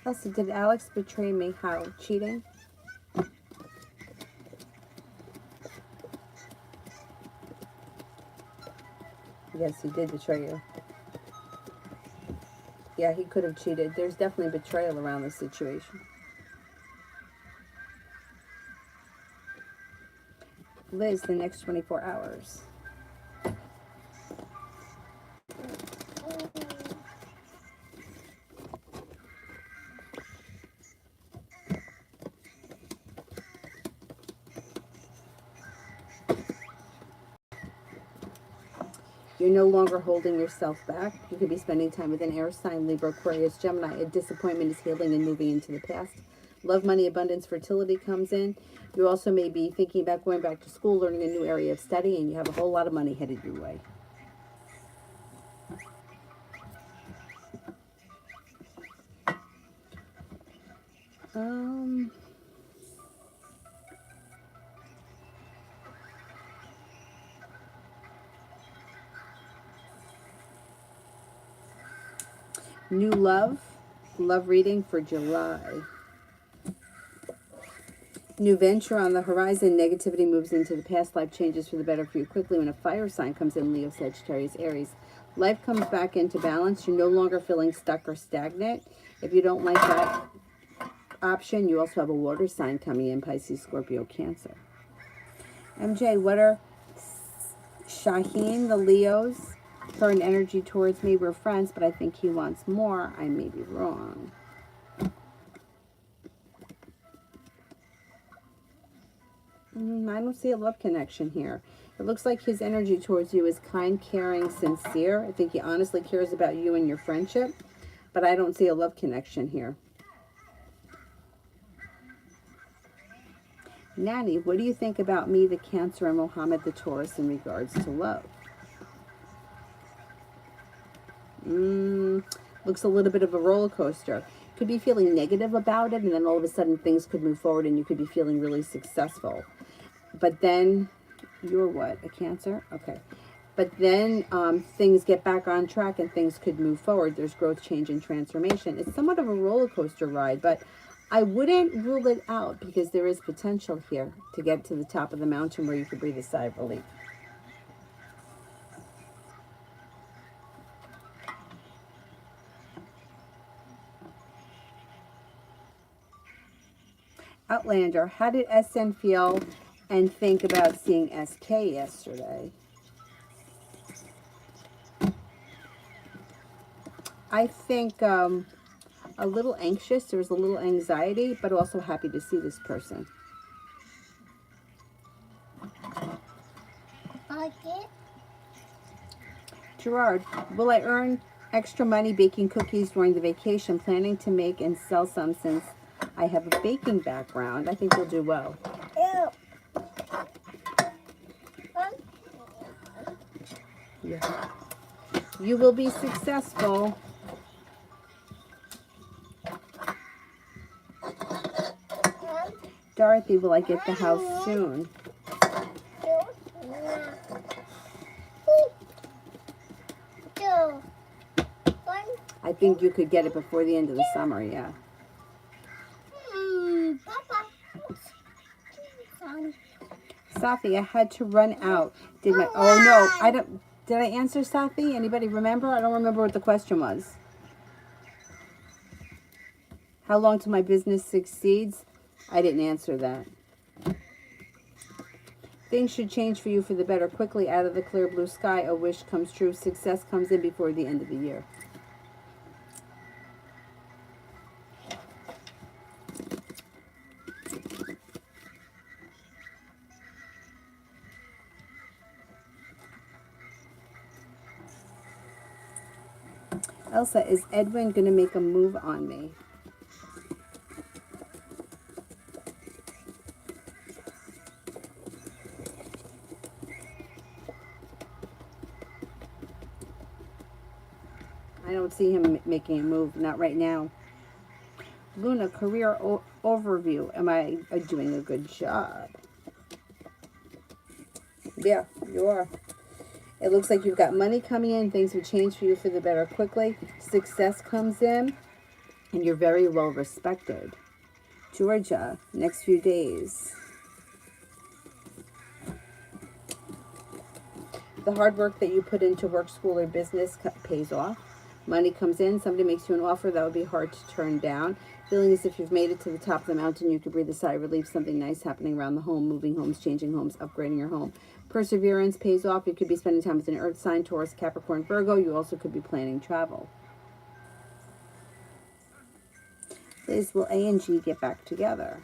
Elsa, did Alex betray me? How? Cheating? Yes, he did betray you. Yeah, he could have cheated. There's definitely betrayal around this situation. Liz, the next 24 hours. You're no longer holding yourself back. You could be spending time with an air sign, Libra, Aquarius, Gemini. A disappointment is healing and moving into the past. Love, money, abundance, fertility comes in. You also may be thinking about going back to school, learning a new area of study, and you have a whole lot of money headed your way. New love reading for July. New venture on the horizon. Negativity moves into the past. Life changes for the better for you quickly when a fire sign comes in, Leo, Sagittarius, Aries. Life comes back into balance. You're no longer feeling stuck or stagnant. If you don't like that option, you also have a water sign coming in, Pisces, Scorpio, Cancer. MJ, what are Shaheen, the Leo's current energy towards me? We're friends, but I think he wants more. I may be wrong. I don't see a love connection here. It looks like his energy towards you is kind, caring, sincere. I think he honestly cares about you and your friendship, but I don't see a love connection here. Nanny, what do you think about me, the Cancer, and Mohammed, the Taurus, in regards to love? Looks a little bit of a roller coaster. Could be feeling negative about it, and then all of a sudden things could move forward and you could be feeling really successful. But then, you're what, a Cancer? Okay. But then things get back on track and things could move forward. There's growth, change, and transformation. It's somewhat of a roller coaster ride, but I wouldn't rule it out because there is potential here to get to the top of the mountain where you could breathe a sigh of relief. Outlander, how did SN feel and think about seeing SK yesterday? I think a little anxious. There was a little anxiety, but also happy to see this person. Gerard, will I earn extra money baking cookies during the vacation? Planning to make and sell some since I have a baking background. I think you'll do well. Yeah. You will be successful. Dorothy, will I get the house soon? I think you could get it before the end of the summer, yeah. Safi, I had to run out. Oh no, I don't. Did I answer Safi? Anybody remember? I don't remember what the question was. How long till my business succeeds? I didn't answer that. Things should change for you for the better quickly. Out of the clear blue sky, a wish comes true. Success comes in before the end of the year. Elsa, is Edwin going to make a move on me? I don't see him making a move, not right now. Luna, career overview. Am I doing a good job? Yeah, you are. It looks like you've got money coming in. Things will change for you for the better quickly. Success comes in, and you're very well respected. Georgia, next few days. The hard work that you put into work, school, or business pays off. Money comes in. Somebody makes you an offer that would be hard to turn down. Feeling as if you've made it to the top of the mountain, you could breathe a sigh of relief. Something nice happening around the home, moving homes, changing homes, upgrading your home. Perseverance pays off. You could be spending time with an earth sign, Taurus, Capricorn, Virgo. You also could be planning travel. Liz, will A and G get back together?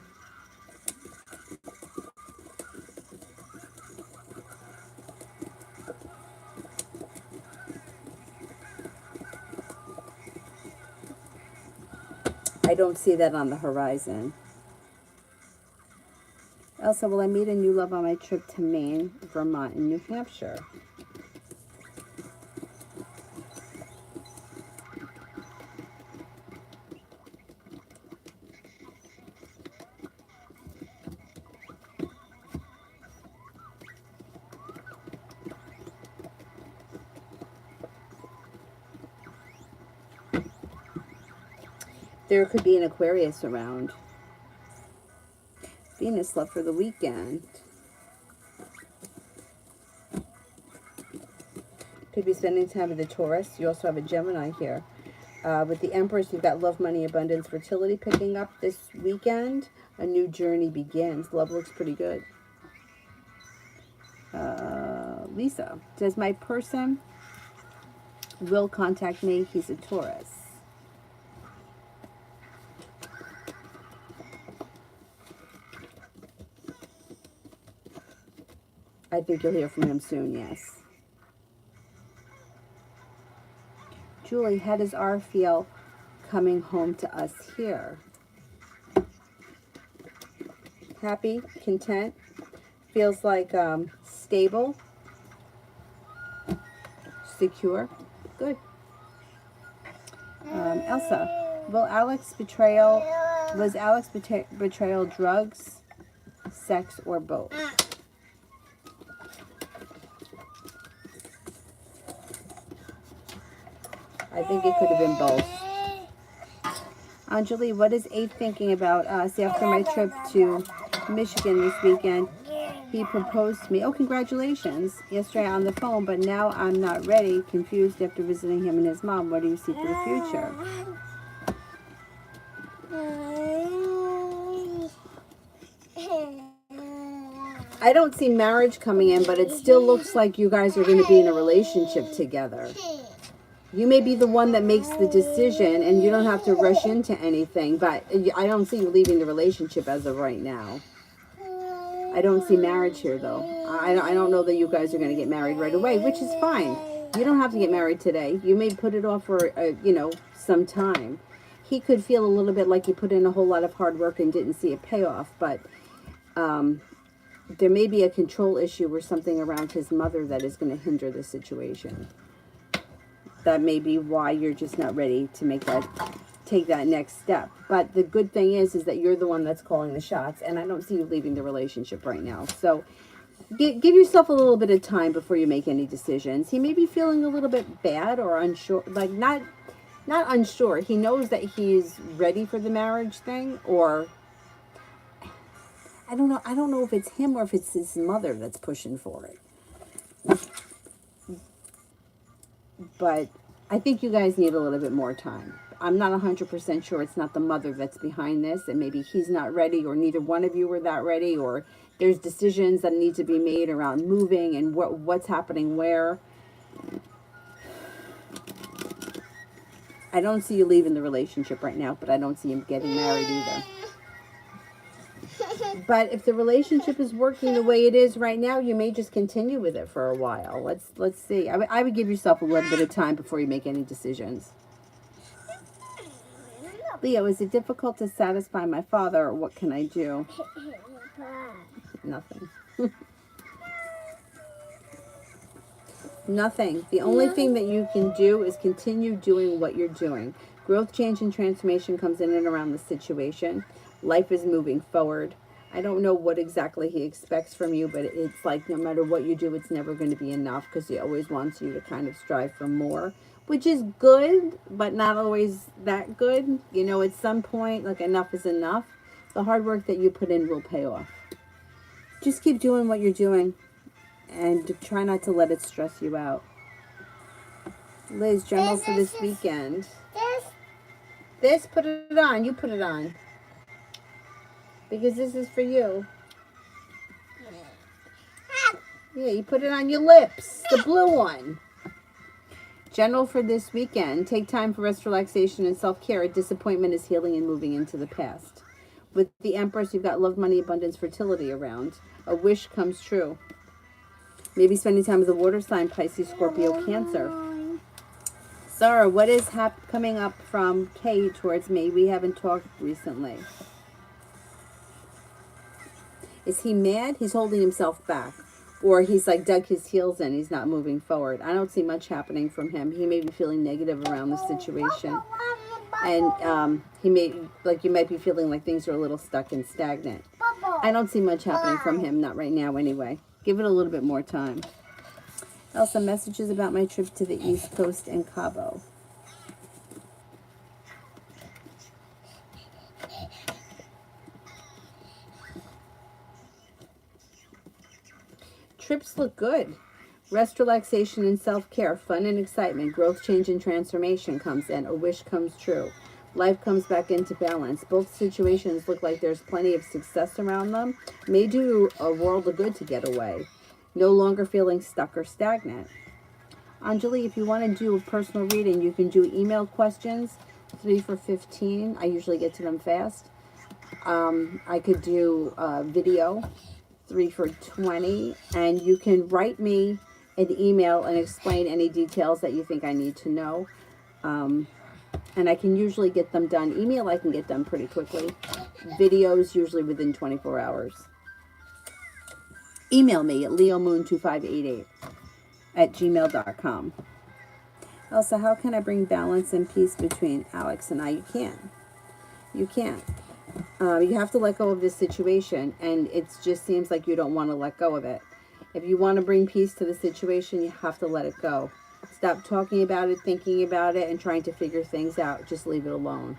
I don't see that on the horizon. Elsa, will I meet a new love on my trip to Maine, Vermont, and New Hampshire? There could be an Aquarius around. Venus love for the weekend. Could be spending time with a Taurus. You also have a Gemini here. With the Empress, you've got love, money, abundance, fertility picking up this weekend. A new journey begins. Love looks pretty good. Lisa, does my person will contact me? He's a Taurus. I think you'll hear from him soon, yes. Julie, how does R feel coming home to us here? Happy, content, feels like stable, secure, good. Elsa, was Alex betrayal drugs, sex, or both? I think it could have been both. Anjali, what is Abe thinking about us after my trip to Michigan this weekend? He proposed to me. Oh, congratulations. Yesterday on the phone, but now I'm not ready. Confused after visiting him and his mom. What do you see for the future? I don't see marriage coming in, but it still looks like you guys are going to be in a relationship together. You may be the one that makes the decision, and you don't have to rush into anything, but I don't see you leaving the relationship as of right now. I don't see marriage here, though. I don't know that you guys are going to get married right away, which is fine. You don't have to get married today. You may put it off for, you know, some time. He could feel a little bit like he put in a whole lot of hard work and didn't see a payoff, but there may be a control issue or something around his mother that is going to hinder the situation. That may be why you're just not ready to take that next step. But the good thing is that you're the one that's calling the shots, and I don't see you leaving the relationship right now. So give yourself a little bit of time before you make any decisions. He may be feeling a little bit bad or unsure, like not unsure. He knows that he's ready for the marriage thing, or I don't know. I don't know if it's him or if it's his mother that's pushing for it. But I think you guys need a little bit more time. I'm not 100% sure it's not the mother that's behind this, and maybe he's not ready, or neither one of you are that ready, or there's decisions that need to be made around moving and what's happening where. I don't see you leaving the relationship right now, but I don't see him getting married either. But if the relationship is working the way it is right now, you may just continue with it for a while. Let's see. I would give yourself a little bit of time before you make any decisions. Leo, is it difficult to satisfy my father, or what can I do? Nothing. Nothing. The only thing that you can do is continue doing what you're doing. Growth, change, and transformation comes in and around the situation. Life is moving forward. I don't know what exactly he expects from you, but it's like no matter what you do, it's never going to be enough, because he always wants you to kind of strive for more, which is good, but not always that good. You know, at some point, like, enough is enough. The hard work that you put in will pay off. Just keep doing what you're doing and try not to let it stress you out. Liz, journal for this weekend. This, put it on. You put it on. Because this is for you. Yeah, you put it on your lips. The blue one. General for this weekend. Take time for rest, relaxation, and self-care. Disappointment is healing and moving into the past. With the Empress, you've got love, money, abundance, fertility around. A wish comes true. Maybe spending time with the water sign, Pisces, Scorpio, Cancer. Sarah, what is coming up from Kay towards me? We haven't talked recently. Is he mad? He's holding himself back. Or he's like dug his heels in. He's not moving forward. I don't see much happening from him. He may be feeling negative around the situation. And he may, like, you might be feeling like things are a little stuck and stagnant. I don't see much happening from him. Not right now anyway. Give it a little bit more time. Also, messages about my trip to the East Coast and Cabo. Trips look good. Rest, relaxation, and self-care. Fun and excitement. Growth, change, and transformation comes in. A wish comes true. Life comes back into balance. Both situations look like there's plenty of success around them. May do a world of good to get away. No longer feeling stuck or stagnant. Anjali, if you want to do a personal reading, you can do email questions, 3 for $15. I usually get to them fast. I could do video, 3 for $20. And you can write me an email and explain any details that you think I need to know. And I can usually get them done. Email, I can get done pretty quickly. Videos, usually within 24 hours. Email me at leomoon2588@gmail.com. Elsa, how can I bring balance and peace between Alex and I? You can't. You can't. You have to let go of this situation, and it just seems like you don't want to let go of it. If you want to bring peace to the situation, you have to let it go. Stop talking about it, thinking about it, and trying to figure things out. Just leave it alone.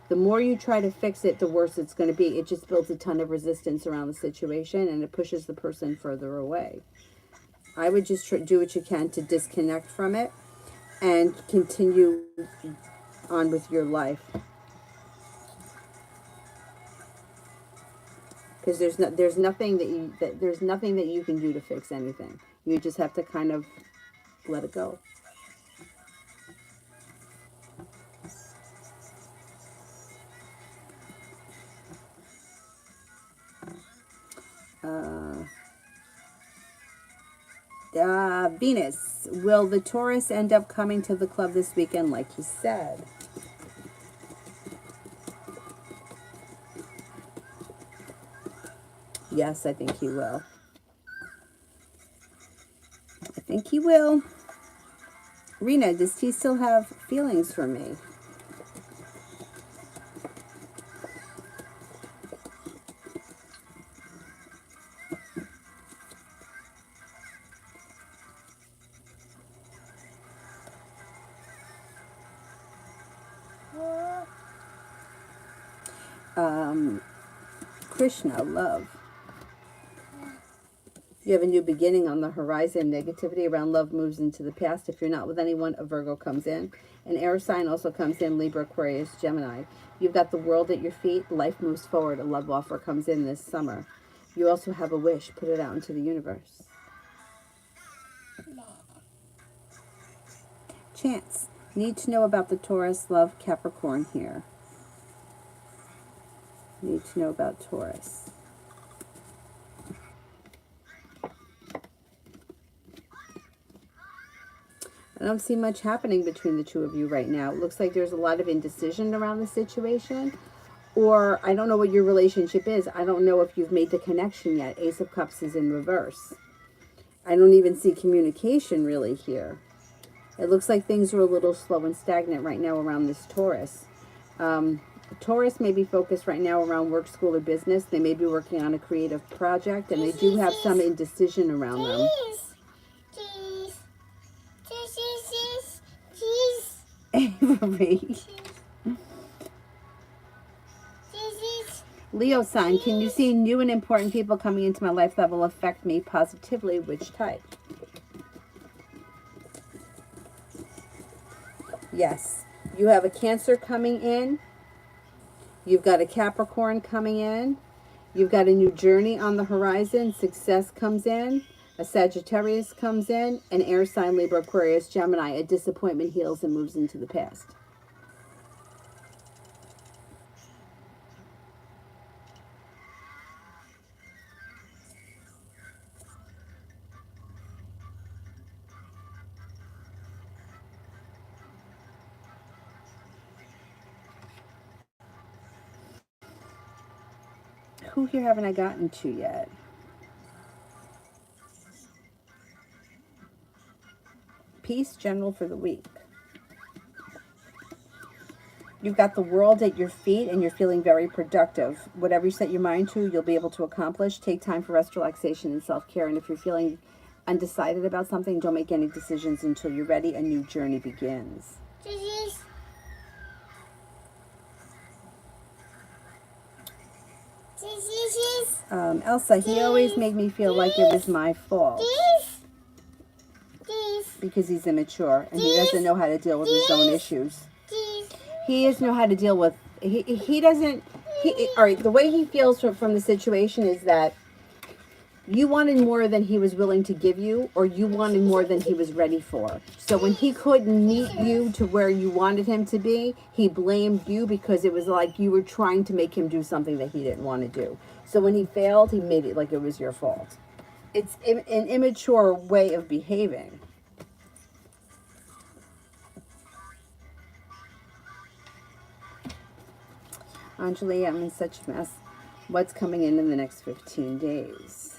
The more you try to fix it, the worse it's going to be. It just builds a ton of resistance around the situation, and it pushes the person further away. I would just do what you can to disconnect from it and continue on with your life. Because there's nothing that you can do to fix anything. You just have to kind of let it go. Venus, will the Taurus end up coming to the club this weekend like he said? Yes, I think he will. I think he will. Rena, does he still have feelings for me? Krishna, love. You have a new beginning on the horizon. Negativity around love moves into the past. If you're not with anyone, a Virgo comes in. An air sign also comes in, Libra, Aquarius, Gemini. You've got the world at your feet. Life moves forward. A love offer comes in this summer. You also have a wish. Put it out into the universe. Chance. Need to know about the Taurus, love, Capricorn here. Need to know about Taurus. I don't see much happening between the two of you right now. It looks like there's a lot of indecision around the situation. Or I don't know what your relationship is. I don't know if you've made the connection yet. Ace of Cups is in reverse. I don't even see communication really here. It looks like things are a little slow and stagnant right now around this Taurus. Taurus may be focused right now around work, school, or business. They may be working on a creative project, and they do have some indecision around them. Avery. Leo sign, can you see new and important people coming into my life that will affect me positively? Which type? Yes. You have a Cancer coming in. You've got a Capricorn coming in. You've got a new journey on the horizon. Success comes in. A Sagittarius comes in. An air sign, Libra, Aquarius, Gemini. A disappointment heals and moves into the past. Who here haven't I gotten to yet? Peace, general for the week. You've got the world at your feet and you're feeling very productive. Whatever you set your mind to, you'll be able to accomplish. Take time for rest, relaxation, and self-care. And if you're feeling undecided about something, don't make any decisions until you're ready. A new journey begins. Elsa, he always made me feel like it was my fault. Because he's immature and he doesn't know how to deal with his own issues. He doesn't know how to deal with, he doesn't, all right, the way he feels from the situation is that you wanted more than he was willing to give you, or you wanted more than he was ready for. So when he couldn't meet you to where you wanted him to be, he blamed you because it was like you were trying to make him do something that he didn't want to do. So when he failed, he made it like it was your fault. It's an immature way of behaving. Anjali, I'm in such a mess. What's coming in the next 15 days?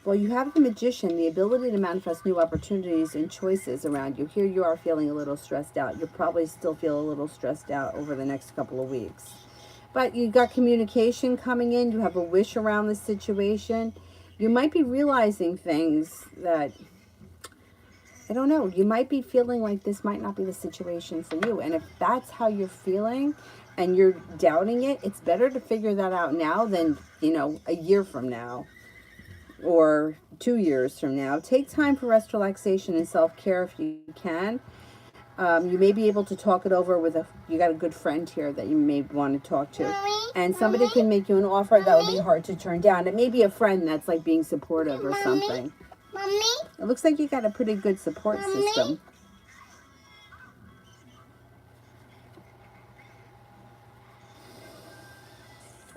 Well, you have the Magician, the ability to manifest new opportunities and choices around you. Here you are feeling a little stressed out. You'll probably still feel a little stressed out over the next couple of weeks. But you've got communication coming in. You have a wish around the situation. You might be realizing things that, I don't know, you might be feeling like this might not be the situation for you. And if that's how you're feeling and you're doubting it, it's better to figure that out now than, a year from now. Or 2 years from now. Take time for rest, relaxation, and self-care if you can. You may be able to talk it over with you got a good friend here that you may want to talk to. And somebody can make you an offer that would be hard to turn down. It may be a friend that's like being supportive or something. It looks like you got a pretty good support system.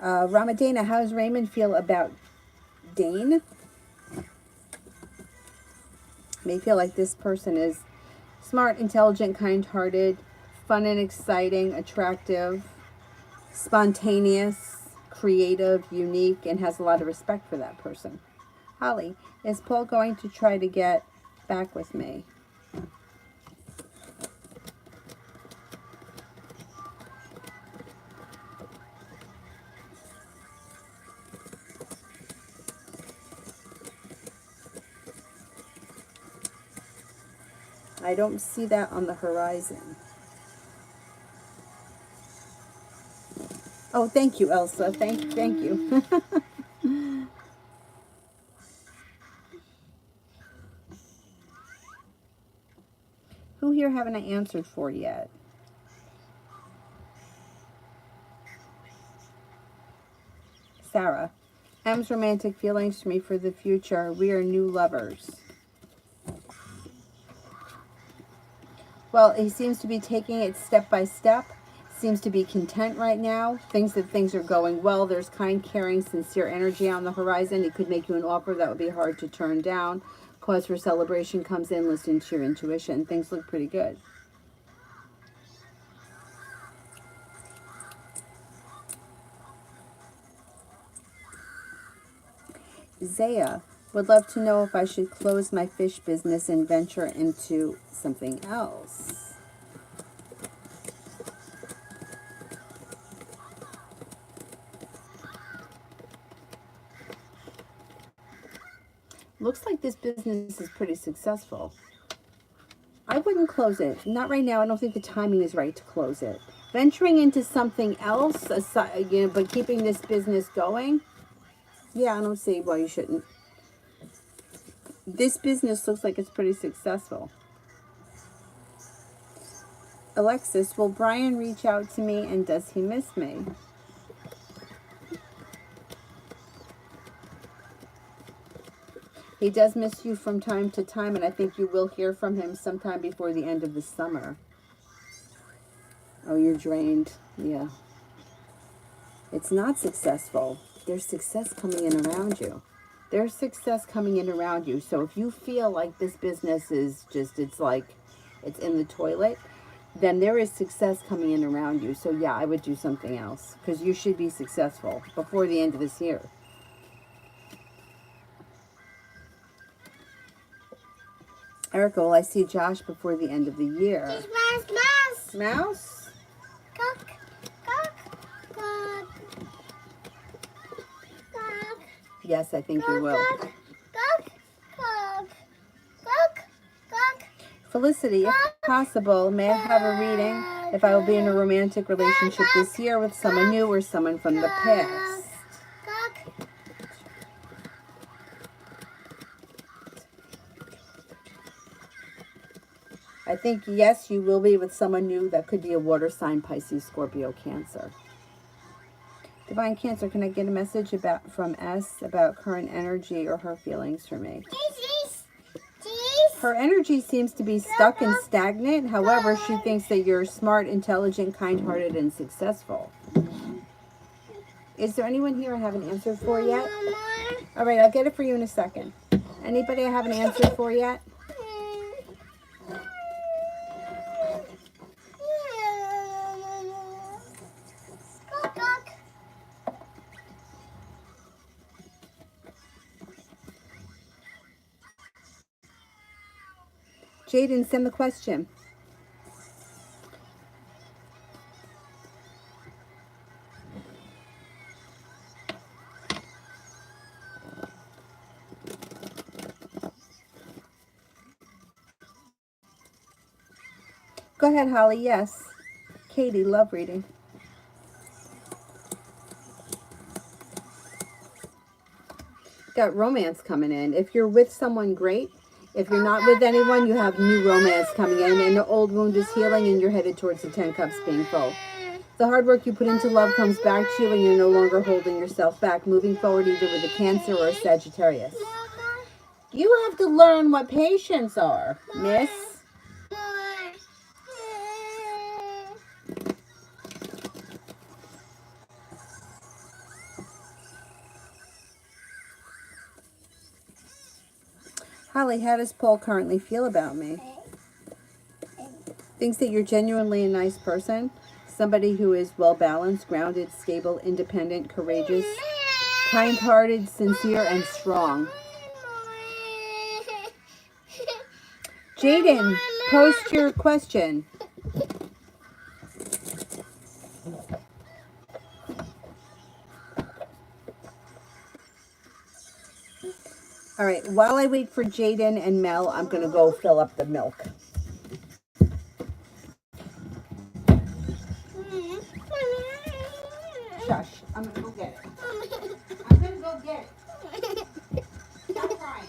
Ramadana, how does Raymond feel about Dane? May feel like this person is smart, intelligent, kind-hearted, fun and exciting, attractive, spontaneous, creative, unique, and has a lot of respect for that person. Holly, is Paul going to try to get back with me? I don't see that on the horizon. Oh, thank you, Elsa. Thank you. Who here haven't I answered for yet? Sarah. M's romantic feelings for me for the future. We are new lovers. Well, he seems to be taking it step by step. Seems to be content right now. Thinks that things are going well. There's kind, caring, sincere energy on the horizon. He could make you an offer that would be hard to turn down. Cause for celebration comes in. Listen to your intuition. Things look pretty good. Zaya would love to know if I should close my fish business and venture into something else. Looks like this business is pretty successful. I wouldn't close it. Not right now. I don't think the timing is right to close it. Venturing into something else, aside, but keeping this business going, yeah, I don't see why you shouldn't. This business looks like it's pretty successful. Alexis, will Brian reach out to me and does he miss me? He does miss you from time to time, and I think you will hear from him sometime before the end of the summer. Oh, you're drained. Yeah. It's not successful. There's success coming in around you. There's success coming in around you. So if you feel like this business is just, it's like, it's in the toilet, then there is success coming in around you. So yeah, I would do something else because you should be successful before the end of this year. Erica, well, I see Josh before the end of the year. It's mouse. Mouse? Cock. Yes, I think you will. Cock. Felicity, if possible, may I have a reading if I will be in a romantic relationship this year with someone new or someone from the past? I think, yes, you will be with someone new. That could be a water sign, Pisces, Scorpio, Cancer. Divine Cancer, can I get a message from S about current energy or her feelings for me? Her energy seems to be stuck and stagnant. However, she thinks that you're smart, intelligent, kind-hearted, and successful. Is there anyone here I haven't answered for yet? All right, I'll get it for you in a second. Anybody I haven't answered for yet? Jaden, send the question. Go ahead, Holly. Yes. Katie, love reading. Got romance coming in. If you're with someone, great. If you're not with anyone, you have new romance coming in, and the old wound is healing, and you're headed towards the 10 cups being full. The hard work you put into love comes back to you, and you're no longer holding yourself back, moving forward either with a Cancer or a Sagittarius. You have to learn what patience are, miss. Holly, how does Paul currently feel about me? Thinks that you're genuinely a nice person. Somebody who is well-balanced, grounded, stable, independent, courageous, kind-hearted, sincere, and strong. Jaden, post your question. All right, while I wait for Jaden and Mel, I'm going to go fill up the milk. Shush, I'm going to go get it. I'm going to go get it. Stop crying.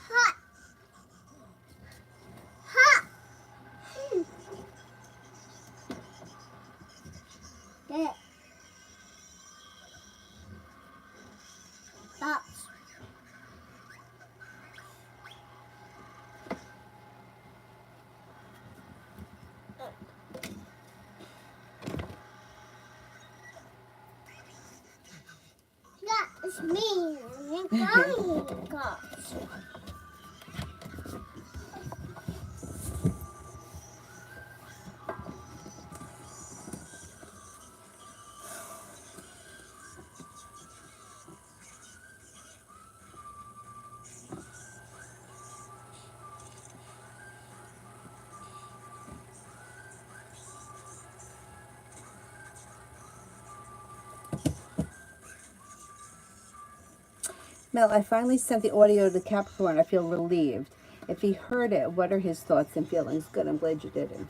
Hot. Hot. Get. Stop. It's me. Mel, I finally sent the audio to Capricorn. I feel relieved. If he heard it, what are his thoughts and feelings? Good, I'm glad you did it.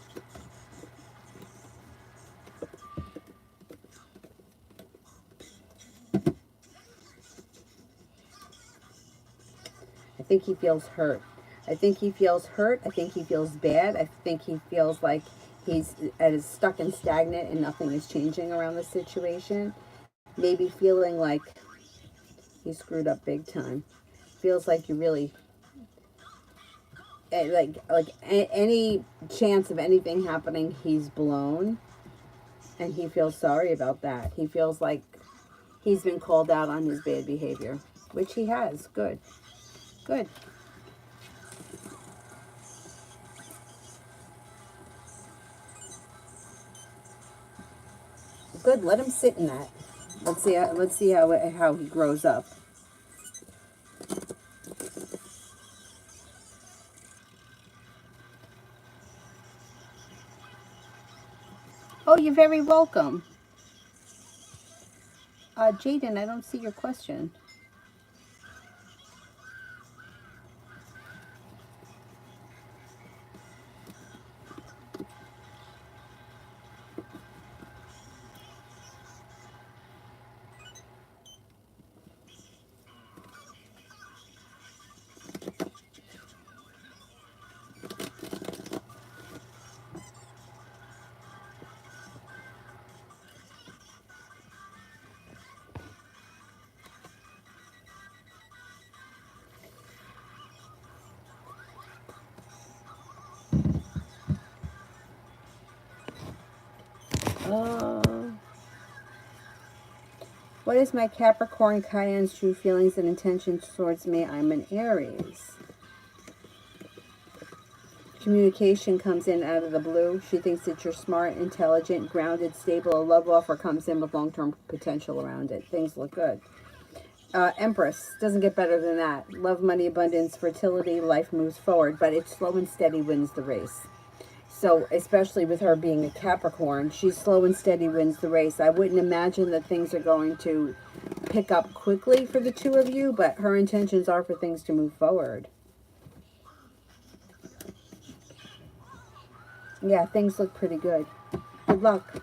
I think he feels hurt. I think he feels hurt. I think he feels bad. I think he feels like he's stuck and stagnant and nothing is changing around the situation. Maybe feeling like he screwed up big time. Feels like you really, like any chance of anything happening, he's blown. And he feels sorry about that. He feels like he's been called out on his bad behavior, which he has. Good. Good. Good. Let him sit in that. Let's see how he grows up. Oh, you're very welcome. Jaden, I don't see your question. What is my Capricorn Cayenne's true feelings and intentions towards me? I'm an Aries. Communication comes in out of the blue. She thinks that you're smart, intelligent, grounded, stable. A love offer comes in with long-term potential around it. Things look good. Empress, doesn't get better than that. Love, money, abundance, fertility, life moves forward, but it's slow and steady wins the race. So, especially with her being a Capricorn, she's slow and steady wins the race. I wouldn't imagine that things are going to pick up quickly for the two of you, but her intentions are for things to move forward. Yeah, things look pretty good. Good luck.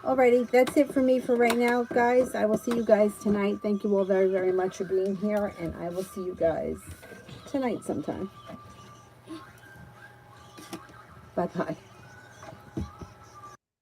Alrighty, that's it for me for right now, guys. I will see you guys tonight. Thank you all very, very much for being here, and I will see you guys tonight sometime. Bye-bye.